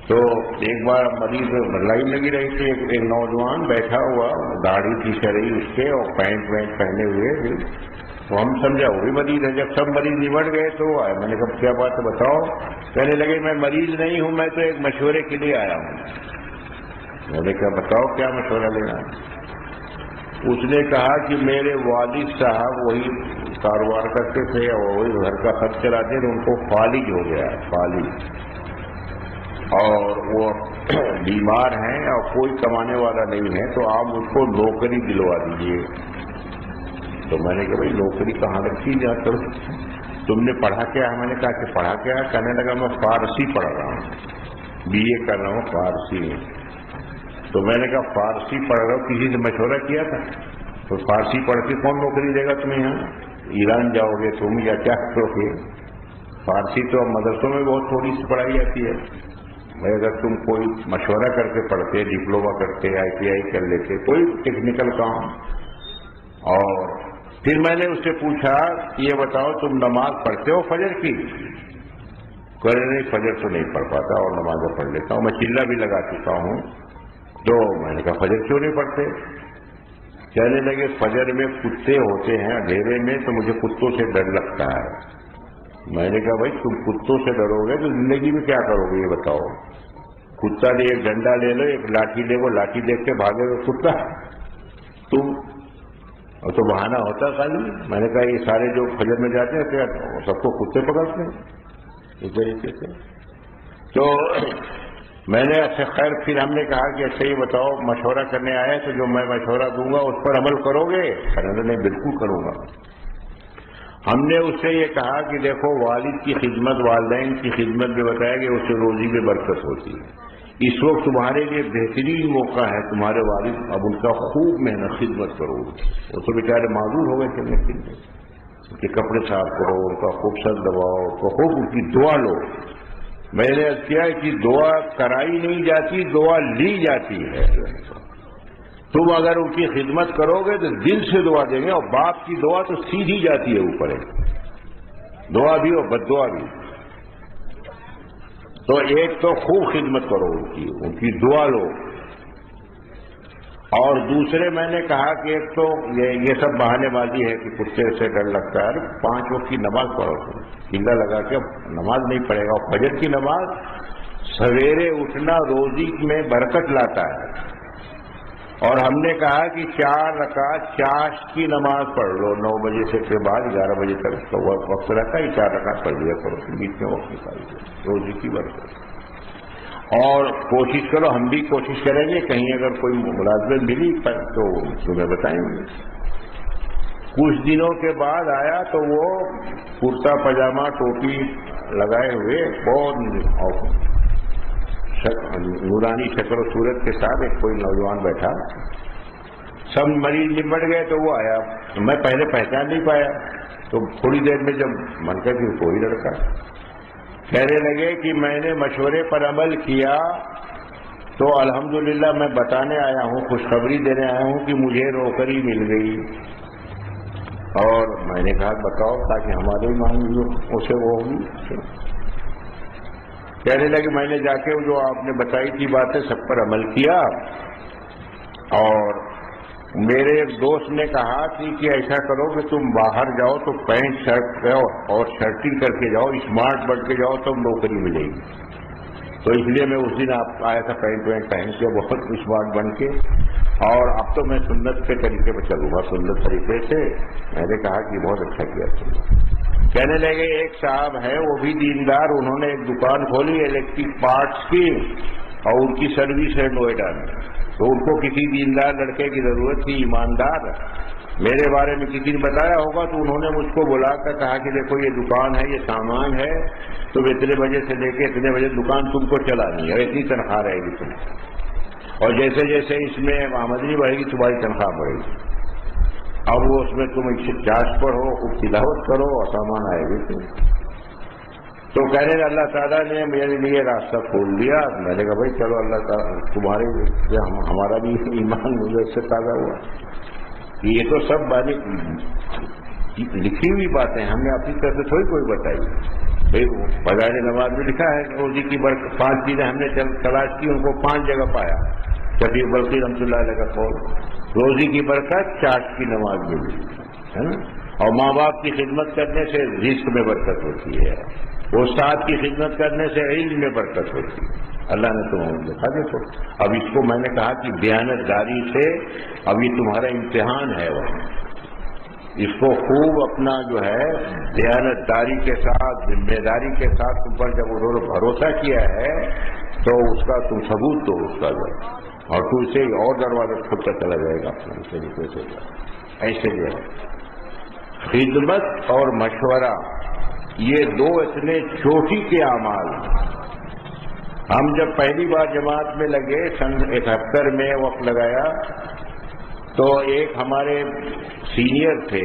تو ایک بار مریض لائن لگی رہی تھی، ایک نوجوان بیٹھا ہوا، داڑھی تھی شرعی اس کے اور پینٹ وینٹ پہنے ہوئے، تو ہم سمجھا وہ بھی مریض ہے۔ جب سب مریض نمٹ گئے تو وہ آئے، میں نے کہا کیا بات ہے بتاؤ؟ کہنے لگے میں مریض نہیں ہوں، میں تو ایک مشورے کے لیے آیا ہوں۔ میں نے کہا بتاؤ کیا مشورہ لینا ہے؟ اس نے کہا کہ میرے والد صاحب وہی کاروبار کرتے تھے اور وہی گھر کا خرچ چلاتے تھے، ان کو فالج ہو گیا ہے، فالج، اور وہ بیمار ہیں اور کوئی کمانے والا نہیں ہے، تو آپ اس کو نوکری دلوا دیجیے۔ تو میں نے کہا بھائی نوکری کہاں رکھی جا کر، تم نے پڑھا کیا ہے؟ میں نے کہا کہ پڑھا کیا ہے؟ کہنے لگا میں فارسی پڑھ رہا ہوں، BA کر رہا ہوں فارسی میں۔ تو میں نے کہا فارسی پڑھ رہا ہوں، کسی سے مشورہ کیا تھا؟ تو فارسی پڑھ کے کون نوکری دے گا تمہیں؟ یہاں ایران جاؤ گے تم یا کیا کرو گے؟ فارسی تو اب مدرسوں میں بہت تھوڑی سی پڑھائی جاتی ہے، اگر تم کوئی مشورہ کر کے پڑھتے، ڈپلوما کرتے، ITI کر لیتے، کوئی ٹیکنیکل کام۔ اور پھر میں نے اس سے پوچھا یہ بتاؤ تم نماز پڑھتے ہو فجر کی؟ کہنے نہیں فجر تو نہیں پڑھ پاتا اور نمازیں پڑھ لیتا ہوں، میں چلہ بھی لگا چکا ہوں۔ تو میں نے کہا فجر کیوں نہیں پڑھتے؟ کہنے لگے فجر میں کتے ہوتے ہیں اندھیرے میں، تو مجھے کتوں سے ڈر لگتا ہے۔ میں نے کہا بھائی تم کتوں سے ڈرو گے تو زندگی میں کیا کرو گے یہ بتاؤ؟ کتا لے، ایک ڈنڈا لے لو، ایک لاٹھی لے وہ لاٹھی دیکھ کے بھاگے گا کتا تم؟ اور تو بہانہ ہوتا خالی۔ میں نے کہا یہ سارے جو فجر میں جاتے ہیں کیا سب کو کتے پکڑتے ہیں اس طریقے سے؟ تو میں نے اچھا خیر پھر ہم نے کہا کہ اچھا یہ بتاؤ مشورہ کرنے آئے تو جو میں مشورہ دوں گا اس پر عمل کرو گے؟ نہیں بالکل کروں گا۔ ہم نے اس سے یہ کہا کہ دیکھو والد کی خدمت، والدین کی خدمت میں بتایا کہ اس سے روزی میں برکت ہوتی ہے۔ اس وقت تمہارے لیے بہترین موقع ہے، تمہارے والد اب ان کا خوب محنت خدمت کرو۔ وہ تو بیچارے معذور ہو گئے چلنے کے لیے، ان کے کپڑے صاف کرو، ان کا خوب سر دباؤ، تو خوب ان کی دعا لو۔ میں نے عرض کیا کہ دعا کرائی نہیں جاتی، دعا لی جاتی ہے۔ تم اگر ان کی خدمت کرو گے تو دل سے دعا دیں گے، اور باپ کی دعا تو سیدھی جاتی ہے اوپر، دعا بھی اور بد دعا بھی۔ تو ایک تو خوب خدمت کرو ان کی دعا لو، اور دوسرے میں نے کہا کہ ایک تو یہ سب بہانے بازی ہے کہ کتے سے ڈر لگتا ہے، 5 وقت کی نماز پڑھو، چلا لگا کے نماز نہیں پڑھے گا۔ اور فجر کی نماز سویرے اٹھنا روزی میں برکت لاتا ہے۔ اور ہم نے کہا کہ 4 رکعت چاشت کی نماز پڑھ لو، 9 بجے سے کے بعد 11 بجے تک تو وقت رہتا ہے، 4 رکعت پڑھ لیا کرو، بیچ میں وقت نکالیے، روزی کی برکت۔ اور کوشش کرو، ہم بھی کوشش کریں گے، کہیں اگر کوئی ملازمت ملی تو تمہیں بتائیں گے۔ کچھ دنوں کے بعد آیا تو وہ کرتا پاجامہ ٹوپی لگائے ہوئے بہت نورانی شکل و صورت کے ساتھ ایک کوئی نوجوان بیٹھا، سب مریض نمٹ گئے تو وہ آیا، میں پہلے پہچان نہیں پایا، تو تھوڑی دیر میں جب من کر کہ کوئی لڑکا کہنے لگے کہ میں نے مشورے پر عمل کیا تو الحمدللہ میں بتانے آیا ہوں، خوشخبری دینے آیا ہوں کہ مجھے نوکری مل گئی۔ اور میں نے کہا بتاؤ تاکہ ہمارے ایمان اسے وہ ہوگی۔ کہنے لگے میں نے جا کے جو آپ نے بتائی تھی باتیں سب پر عمل کیا، اور میرے ایک دوست نے کہا کہ ایسا کرو کہ تم باہر جاؤ تو پینٹ شرٹ اور شرٹنگ کر کے جاؤ، اسمارٹ بن کے جاؤ تب نوکری ملے گی۔ تو اس لیے میں اس دن آپ آیا تھا پینٹ وینٹ پہن کے بہت اسمارٹ بن کے، اور اب تو میں سنت کے طریقے پہ چلوں گا، سنت طریقے سے۔ میں نے کہا کہ بہت اچھا کیا تم نے۔ کہنے لگے ایک صاحب ہے وہ بھی دیندار، انہوں نے ایک دکان کھولی الیکٹرک پارٹس کی، اور ان کی سروس ہے نوئیڈا میں، تو ان کو کسی دیندار لڑکے کی ضرورت تھی، ایماندار۔ میرے بارے میں کسی نے بتایا ہوگا تو انہوں نے مجھ کو بلا کر کہا کہ دیکھو یہ دکان ہے، یہ سامان ہے، تو اتنے بجے سے لے کے اتنے بجے دکان تم کو چلانی ہے، اتنی تنخواہ رہے گی تم، اور جیسے جیسے اس میں آمدنی بڑھے گی تمہاری تنخواہ بڑھے گی۔ اب وہ اس میں تم چارج پڑھو، خوب تلاوت کرو اور سامان آئے گی تم۔ تو کہنے لگے اللہ تعالیٰ نے میرے لیے راستہ کھول دیا۔ میں نے کہا بھائی چلو اللہ تعالیٰ تمہارے ہمارا بھی ایمان مجھے اس سے تازہ ہوا۔ یہ تو سب باتیں لکھی ہوئی باتیں، ہم نے اپنی طرف سے تھوڑی کوئی بتائی۔ بھائی فضائل نماز میں لکھا ہے روزی کی برکت، 5 چیزیں ہم نے تلاش کی، ان کو 5 جگہ پایا۔ شفیع بلخی رحمۃ اللہ علیہ کا قول، روزی کی برکت چاشت کی نماز میں ملی ہے نا، اور ماں باپ کی خدمت کرنے سے رزق میں برکت ہوتی ہے، استاد کی خدمت کرنے سے علم میں برکت ہوتی ہے۔ اللہ نے تمہیں لکھا دیکھو۔ اب اس کو میں نے کہا کہ دیانت داری سے اب یہ تمہارا امتحان ہے، وہ اس کو خوب اپنا جو ہے دیانتداری کے ساتھ، ذمہ داری کے ساتھ تم پر جب انہوں نے بھروسہ کیا ہے تو اس کا تم ثبوت دو اس کا اور تو اسے اور دروازہ کھلتا چلا جائے گا اپنے طریقے سے. ایسے جو ہے خدمت اور مشورہ یہ دو اتنے چوٹی کے اعمال. ہم جب پہلی بار جماعت میں لگے سن 71 میں وقت لگایا تو ایک ہمارے سینئر تھے،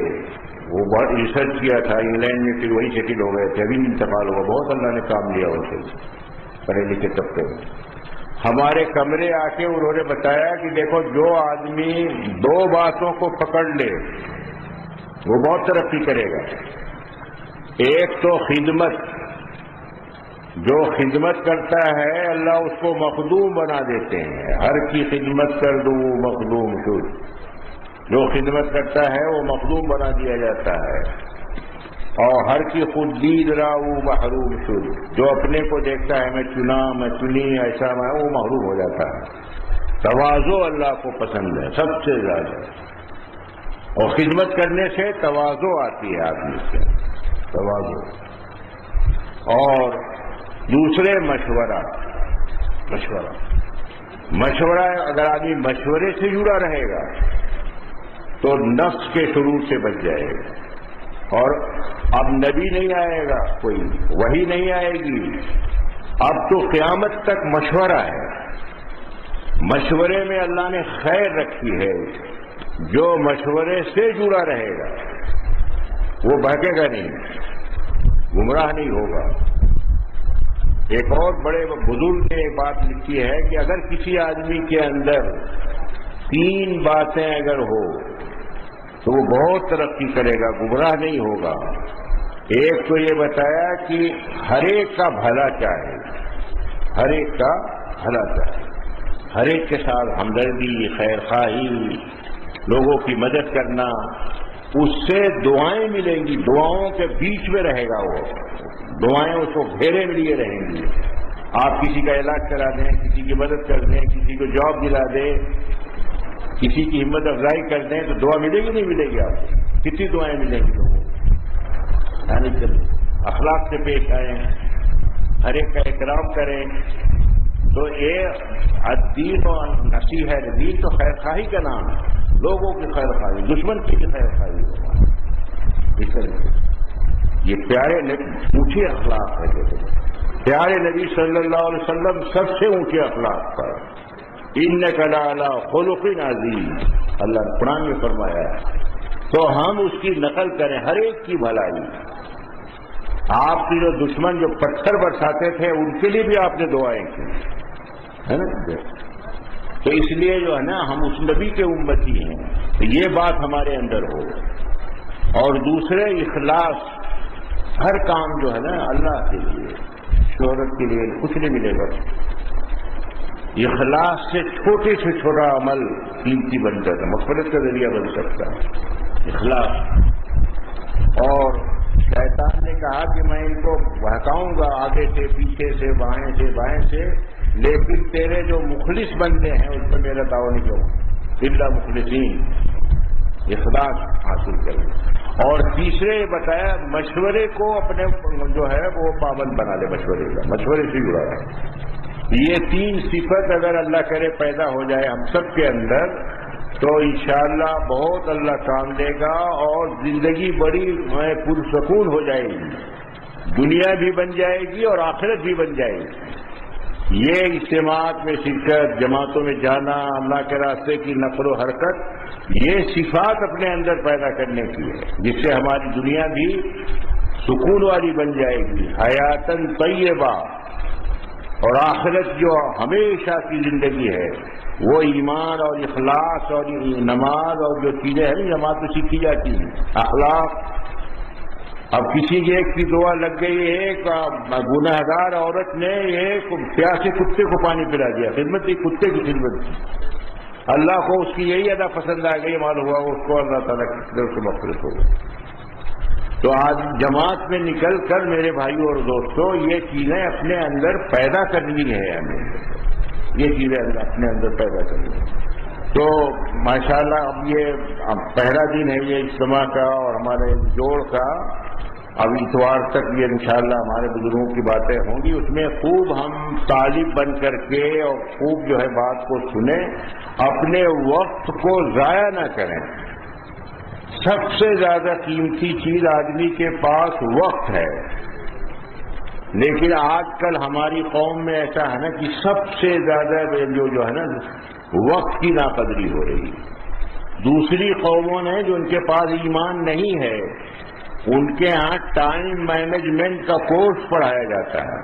وہ بہت ریسرچ کیا تھا انگلینڈ میں، پھر وہی سیٹل ہو گئے تھے، ابھی انتقال ہوا. بہت اللہ نے کام لیا ان سے پڑھے لکھے طبقے میں. ہمارے کمرے آ کے انہوں نے بتایا کہ دیکھو جو آدمی دو باتوں کو پکڑ لے وہ بہت ترقی کرے گا. ایک تو خدمت، جو خدمت کرتا ہے اللہ اس کو مخدوم بنا دیتے ہیں. ہر کی خدمت کر دو وہ مخدوم شد، جو خدمت کرتا ہے وہ مخدوم بنا دیا جاتا ہے. اور ہر کی خود دید را وہ محروم شد، جو اپنے کو دیکھتا ہے میں چنا میں چنی ایسا میں، وہ محروم ہو جاتا ہے. تواضع اللہ کو پسند ہے سب سے زیادہ، اور خدمت کرنے سے تواضع آتی ہے آدمی سے، تواضع. اور دوسرے مشورہ اگر آدمی مشورے سے جڑا رہے گا تو نفس کے شرور سے بچ جائے گا. اور اب نبی نہیں آئے گا، کوئی وحی نہیں آئے گی، اب تو قیامت تک مشورہ ہے. مشورے میں اللہ نے خیر رکھی ہے. جو مشورے سے جڑا رہے گا وہ بہکے گا نہیں، گمراہ نہیں ہوگا. ایک اور بڑے بزرگ نے ایک بات لکھی ہے کہ اگر کسی آدمی کے اندر 3 باتیں اگر ہو تو وہ بہت ترقی کرے گا، گمراہ نہیں ہوگا. ایک تو یہ بتایا کہ ہر ایک کا بھلا چاہے، ہر ایک کا بھلا چاہے، ہر ایک کے ساتھ ہمدردی، خیر خواہی، لوگوں کی مدد کرنا. اس سے دعائیں ملیں گی، دعاؤں کے بیچ میں رہے گا وہ، دعائیں اس کو گھیرے میں لیے رہیں گی. آپ کسی کا علاج کرا دیں، کسی کی مدد کر دیں، کسی کو جاب دلا دیں، کسی کی ہمت افزائی کر دیں تو دعا ملے گی نہیں ملے گی؟ آپ کو کتنی دعائیں ملیں گی لوگوں کو. یعنی اخلاق سے پیش آئیں، ہر ایک کا احترام کریں. تو یہ الدین و نصیحت، دین تو خیر خواہی کا نام ہے، لوگوں کی خیر خواہی، دشمن کی خیر خواہی. اس طرح یہ پیارے اونچے اخلاق ہے. پیارے نبی صلی اللہ علیہ وسلم سب سے اونچے اخلاق پر، انک لعلی خلق عظیم، اللہ نے قرآن میں فرمایا ہے. تو ہم اس کی نقل کریں، ہر ایک کی بھلائی. آپ کی جو دشمن جو پتھر برساتے تھے ان کے لیے بھی آپ نے دعائیں کی ہے نا. تو اس لیے جو ہے نا ہم اس نبی کے امتی ہیں، تو یہ بات ہمارے اندر ہو. اور دوسرے اخلاص، ہر کام جو ہے نا اللہ کے لیے، شہرت کے لیے کچھ نہیں ملے گا. اخلاص سے چھوٹے سے چھوٹا عمل قیمتی بن جاتا ہے، مغفرت کا ذریعہ بن سکتا ہے اخلاص. اور شیطان نے کہا کہ میں ان کو بہکاؤں گا آگے سے، پیچھے سے، بائیں سے، بائیں سے، لیکن تیرے جو مخلص بندے ہیں اس پہ میرا دعویٰ نہیں کروں، الا مخلصین، اخلاص حاصل کریں. اور تیسرے بتایا مشورے کو اپنے جو ہے وہ پابند بنا لے، مشورے کا، مشورے سے جڑا ہے. یہ 3 صفت اگر اللہ کرے پیدا ہو جائے ہم سب کے اندر تو انشاءاللہ بہت اللہ کام دے گا اور زندگی بڑی پرسکون ہو جائے گی، دنیا بھی بن جائے گی اور آخرت بھی بن جائے گی. یہ اجتماعات میں شرکت، جماعتوں میں جانا، اللہ کے راستے کی نقل و حرکت، یہ صفات اپنے اندر پیدا کرنے کی ہے جس سے ہماری دنیا بھی سکون والی بن جائے گی، حیاتن طیبہ. اور آخرت جو ہمیشہ کی زندگی ہے وہ ایمان اور اخلاص اور نماز اور جو چیزیں ہیں نماز تو سیکھی جاتی ہیں، اخلاق. اب کسی کی ایک کی دعا لگ گئی، ایک گنہگار عورت نے ایک پیاسے کتے کو پانی پلا دیا، خدمت کی، کتے کی خدمت کی. اللہ کو اس کی یہی ادا پسند آ گئی، معلوم ہوا اس کو اللہ تعالیٰ کی طرف سے مغفرت ہو گئی. تو آج جماعت میں نکل کر میرے بھائیوں اور دوستوں یہ چیزیں اپنے اندر پیدا کرنی ہے، ہمیں یہ چیزیں اپنے اندر پیدا کرنی ہے. تو ماشاءاللہ اب پہلا دن ہے یہ اجتماع کا اور ہمارے جوڑ کا. اب اتوار تک یہ انشاءاللہ ہمارے بزرگوں کی باتیں ہوں گی. اس میں خوب ہم طالب بن کر کے اور خوب جو ہے بات کو سنیں, اپنے وقت کو ضائع نہ کریں. سب سے زیادہ قیمتی چیز آدمی کے پاس وقت ہے, لیکن آج کل ہماری قوم میں ایسا ہے نا کہ سب سے زیادہ جو ہے نا وقت کی ناقدری ہو رہی ہے. دوسری قوموں نے جو ان کے پاس ایمان نہیں ہے, ان کے ہاں ٹائم مینجمنٹ کا کورس پڑھایا جاتا ہے.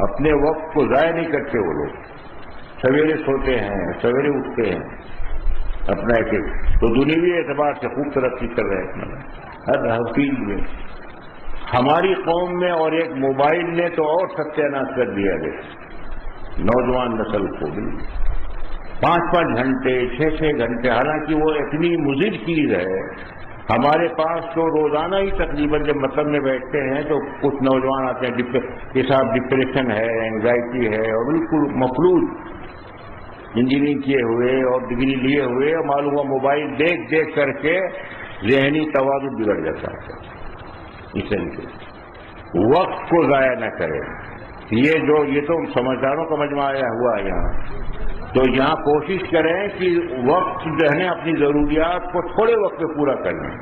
اپنے وقت کو ضائع نہیں کرتے وہ لوگ, سویرے سوتے ہیں, سویرے اٹھتے ہیں اپنا ایک. تو دنیوی اعتبار سے خوب ترقی کر رہے ہیں ہر فیلڈ میں. ہماری قوم میں اور ایک موبائل نے تو اور ستیاناش کر دیا گیا نوجوان نسل کو بھی. 5-5 گھنٹے 6-6 گھنٹے, حالانکہ وہ اتنی مضر چیز ہے. ہمارے پاس تو روزانہ ہی تقریباً جب مطلب میں بیٹھتے ہیں تو کچھ نوجوان آتے ہیں کہ صاحب ڈپریشن ہے, اینگزائٹی ہے, اور بالکل مفلوج انجینئرنگ کیے ہوئے اور ڈگری لیے ہوئے, اور معلوم ہوا موبائل دیکھ دیکھ کر کے ذہنی توازن بگڑ جاتا ہے. اس طریقے وقت کو ضائع نہ کریں. یہ تو سمجھداروں کا مجمع آیا ہوا ہے یہاں. تو یہاں کوشش کریں کہ وقت جو ہے اپنی ضروریات کو تھوڑے وقت میں پورا کر لیں.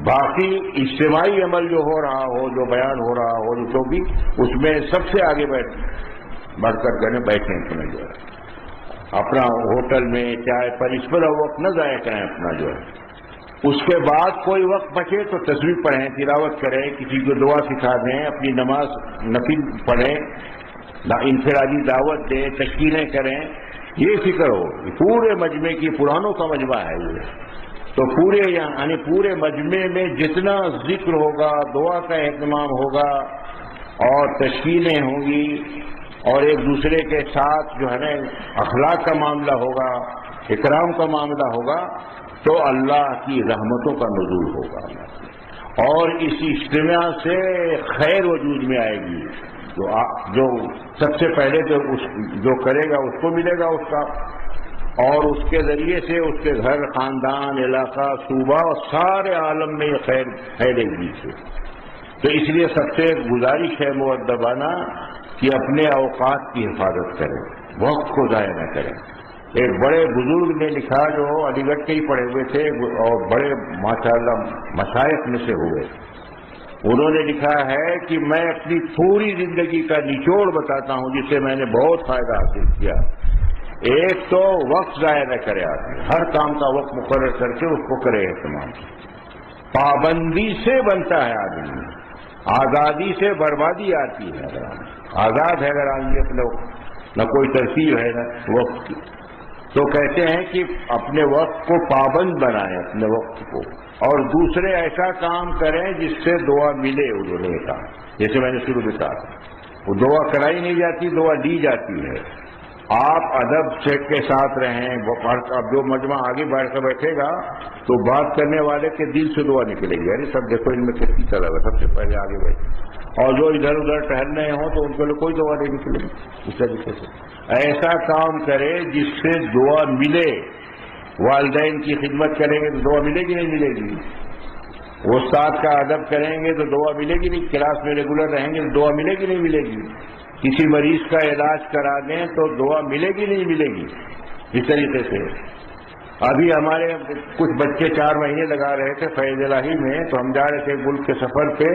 باقی اجتماعی عمل جو ہو رہا ہو, جو بیان ہو رہا ہو, جو بھی اس میں سب سے آگے بڑھ کر کریں, بیٹھیں. اپنا جو ہے اپنا ہوٹل میں چائے پر اس پر وقت نہ ضائع کریں اپنا جو ہے. اس کے بعد کوئی وقت بچے تو تصویر پڑھیں, تلاوت کریں, کسی کو دعا سکھا دیں, اپنی نماز نفل پڑھیں, انفرادی دعوت دیں, تشکیلیں کریں. یہ فکر ہو. پورے مجمع کی, پرانوں کا مجمع ہے یہ, تو پورے مجمع میں جتنا ذکر ہوگا, دعا کا اہتمام ہوگا اور تشکیلیں ہوں گی اور ایک دوسرے کے ساتھ جو ہے نا اخلاق کا معاملہ ہوگا, اکرام کا معاملہ ہوگا, تو اللہ کی رحمتوں کا نزول ہوگا. اور اس اجتماع سے خیر وجود میں آئے گی. جو سب سے پہلے جو کرے گا اس کو ملے گا اس کا, اور اس کے ذریعے سے اس کے گھر, خاندان, علاقہ, صوبہ اور سارے عالم میں یہ خیر پھیلے گی. تو اس لیے سب سے گزارش ہے مؤدبانہ کہ اپنے اوقات کی حفاظت کریں, وقت کو ضائع نہ کریں. ایک بڑے بزرگ نے لکھا جو علی گڑھ کے ہی پڑھے ہوئے تھے اور بڑے ماشاءاللہ مشائخ میں سے ہوئے. انہوں نے لکھا ہے کہ میں اپنی پوری زندگی کا نچوڑ بتاتا ہوں جس سے میں نے بہت فائدہ حاصل کیا. ایک تو وقت ضائع نہ کرے آدمی, ہر کام کا وقت مقرر کر کے اس کو کرے اہتمام. پابندی سے بنتا ہے آدمی, آزادی سے بربادی آتی ہے. آزاد ہے اگر آدمی اپنے نہ کوئی ترتیب ہے نہ وقت کی, تو کہتے ہیں کہ اپنے وقت کو پابند بنائیں, اپنے وقت کو. اور دوسرے ایسا کام کریں جس سے دعا ملے. انہوں نے کہا, جیسے میں نے شروع میں کہا, وہ دعا کرائی نہیں جاتی, دعا دی جاتی ہے. آپ ادب سے کے ساتھ رہیں. اب جو مجمع آگے بیٹھ کر بیٹھے گا تو بات کرنے والے کے دل سے دعا نکلے گی. ارے سب دیکھو ان میں کتنی طلب ہے, سب سے پہلے آگے بیٹھے. اور جو ادھر ادھر ٹہل رہے ہوں تو ان کے لیے کوئی دعا نہیں نکلے گی. اس طریقے سے ایسا کام کرے جس سے دعا ملے. والدین کی خدمت کریں گے تو دعا ملے گی نہیں ملے گی. استاد کا ادب کریں گے تو دعا ملے گی نہیں. کلاس میں ریگولر رہیں گے تو دعا ملے گی نہیں ملے گی. کسی مریض کا علاج کرا دیں تو دعا ملے گی نہیں ملے گی. اس طریقے سے ابھی ہمارے کچھ بچے 4 مہینے لگا رہے تھے فیض الہی میں, تو ہم جا رہے تھے ملک کے سفر پہ,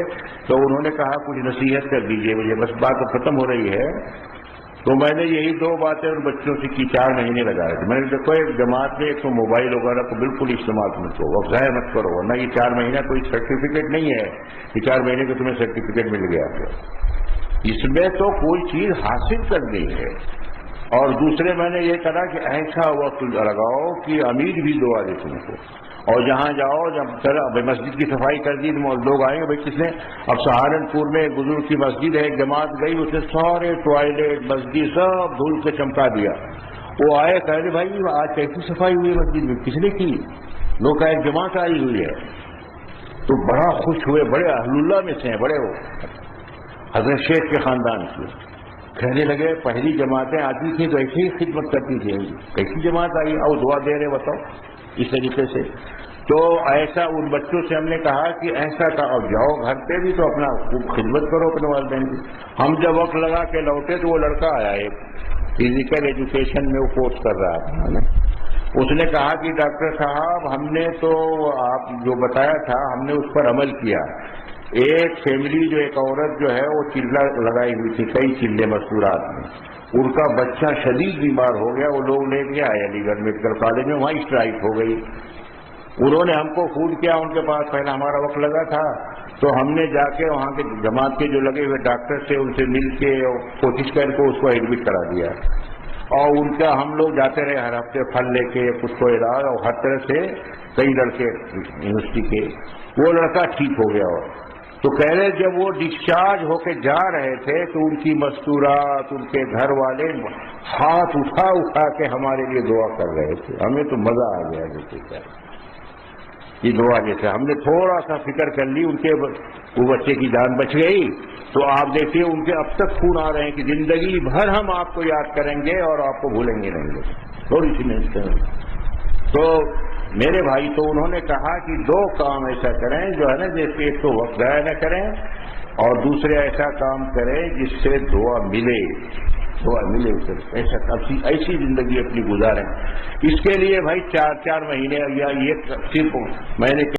تو انہوں نے کہا کچھ نصیحت کر دیجئے مجھے, بس بات تو ختم ہو رہی ہے. تو میں نے یہی 2 باتیں ان بچوں سے کی. 4 مہینے لگا رہے تھے. میں نے دیکھو ایک جماعت میں ایک تو موبائل وغیرہ کو بالکل استعمال مت کرو, اب ضائع مت کرو, ورنہ یہ 4 مہینہ کوئی سرٹیفکیٹ نہیں ہے کہ 4 مہینے کا تمہیں سرٹیفکیٹ مل گیا. اس میں تو کوئی چیز حاصل کرنی ہے. اور دوسرے میں نے یہ کہا کہ ایسا وقت لگاؤ کہ امیر بھی دعا دے تم کو. اور جہاں جاؤ, جب مسجد کی صفائی کر دی تو لوگ آئیں گے, بھائی کس نے. اب سہارنپور میں ایک بزرگ کی مسجد ہے, ایک جماعت گئی, اس نے سارے ٹوائلٹ مسجد سب دھول کے چمکا دیا. وہ آئے کہہ رہے بھائی آج کیسی صفائی ہوئی مسجد میں, کس نے کی. لوگ کا ایک جماعت آئی ہوئی ہے. تو بڑا خوش ہوئے, بڑے اہل اللہ میں سے ہیں, بڑے وہ حضرت شیخ کے خاندان کے. کہنے لگے پہلی جماعتیں آتی تھیں تو ایسے ہی خدمت کرتی تھی، کیسی جماعت آئی اور دعا دے رہے بتاؤ اس طریقے سے. تو ایسا ان بچوں سے ہم نے کہا کہ ایسا کا اور جاؤ گھر پہ بھی تو اپنا خدمت کرو اپنے والدین کی. ہم جب وقت لگا کے لوٹے تو وہ لڑکا آیا ایک فزیکل ایجوکیشن میں وہ کورس کر رہا تھا. اس نے کہا کہ ڈاکٹر صاحب ہم نے تو آپ جو بتایا تھا ہم نے اس پر عمل کیا. ایک فیملی جو ایک عورت جو ہے وہ چلہ لگائی ہوئی تھی کئی چلے مستورات میں، ان کا بچہ شدید بیمار ہو گیا، وہ لوگ لے کے آئے علی گڑھ میڈیکل کالج میں، وہاں اسٹرائک ہو گئی. انہوں نے ہم کو فون کیا ان کے پاس، پہلے ہمارا وقت لگا تھا تو ہم نے جا کے وہاں کے جماعت کے جو لگے ہوئے ڈاکٹر تھے ان سے مل کے کوشش کر کے اس کو ایڈمٹ کرا دیا. اور ان کا ہم لوگ جاتے رہے ہر ہفتے پھل لے کے کچھ کو علاج، اور ہر طرح سے کئی لڑکے یونیورسٹی کے. وہ لڑکا ٹھیک ہو گیا. اور تو کہہ رہے جب وہ ڈسچارج ہو کے جا رہے تھے تو ان کی مستورات ان کے گھر والے ہاتھ اٹھا اٹھا کے ہمارے لیے دعا کر رہے تھے. ہمیں تو مزہ آ گیا دیکھ کے. یہ دعا جیسے ہم نے تھوڑا سا فکر کر لی ان کے وہ بچے کی جان بچ گئی تو آپ دیکھیے ان کے اب تک خون آ رہے ہیں کہ زندگی بھر ہم آپ کو یاد کریں گے اور آپ کو بھولیں گے نہیں. تھوڑی سی محنت کریں. تو میرے بھائی تو انہوں نے کہا کہ دو کام ایسا کریں جو ہے نا جیسے ایک تو وقت ضائع نہ کریں اور دوسرے ایسا کام کریں جس سے دعا ملے ایسی زندگی اپنی گزاریں. اس کے لیے بھائی 4 مہینے یا یہ صرف میں نے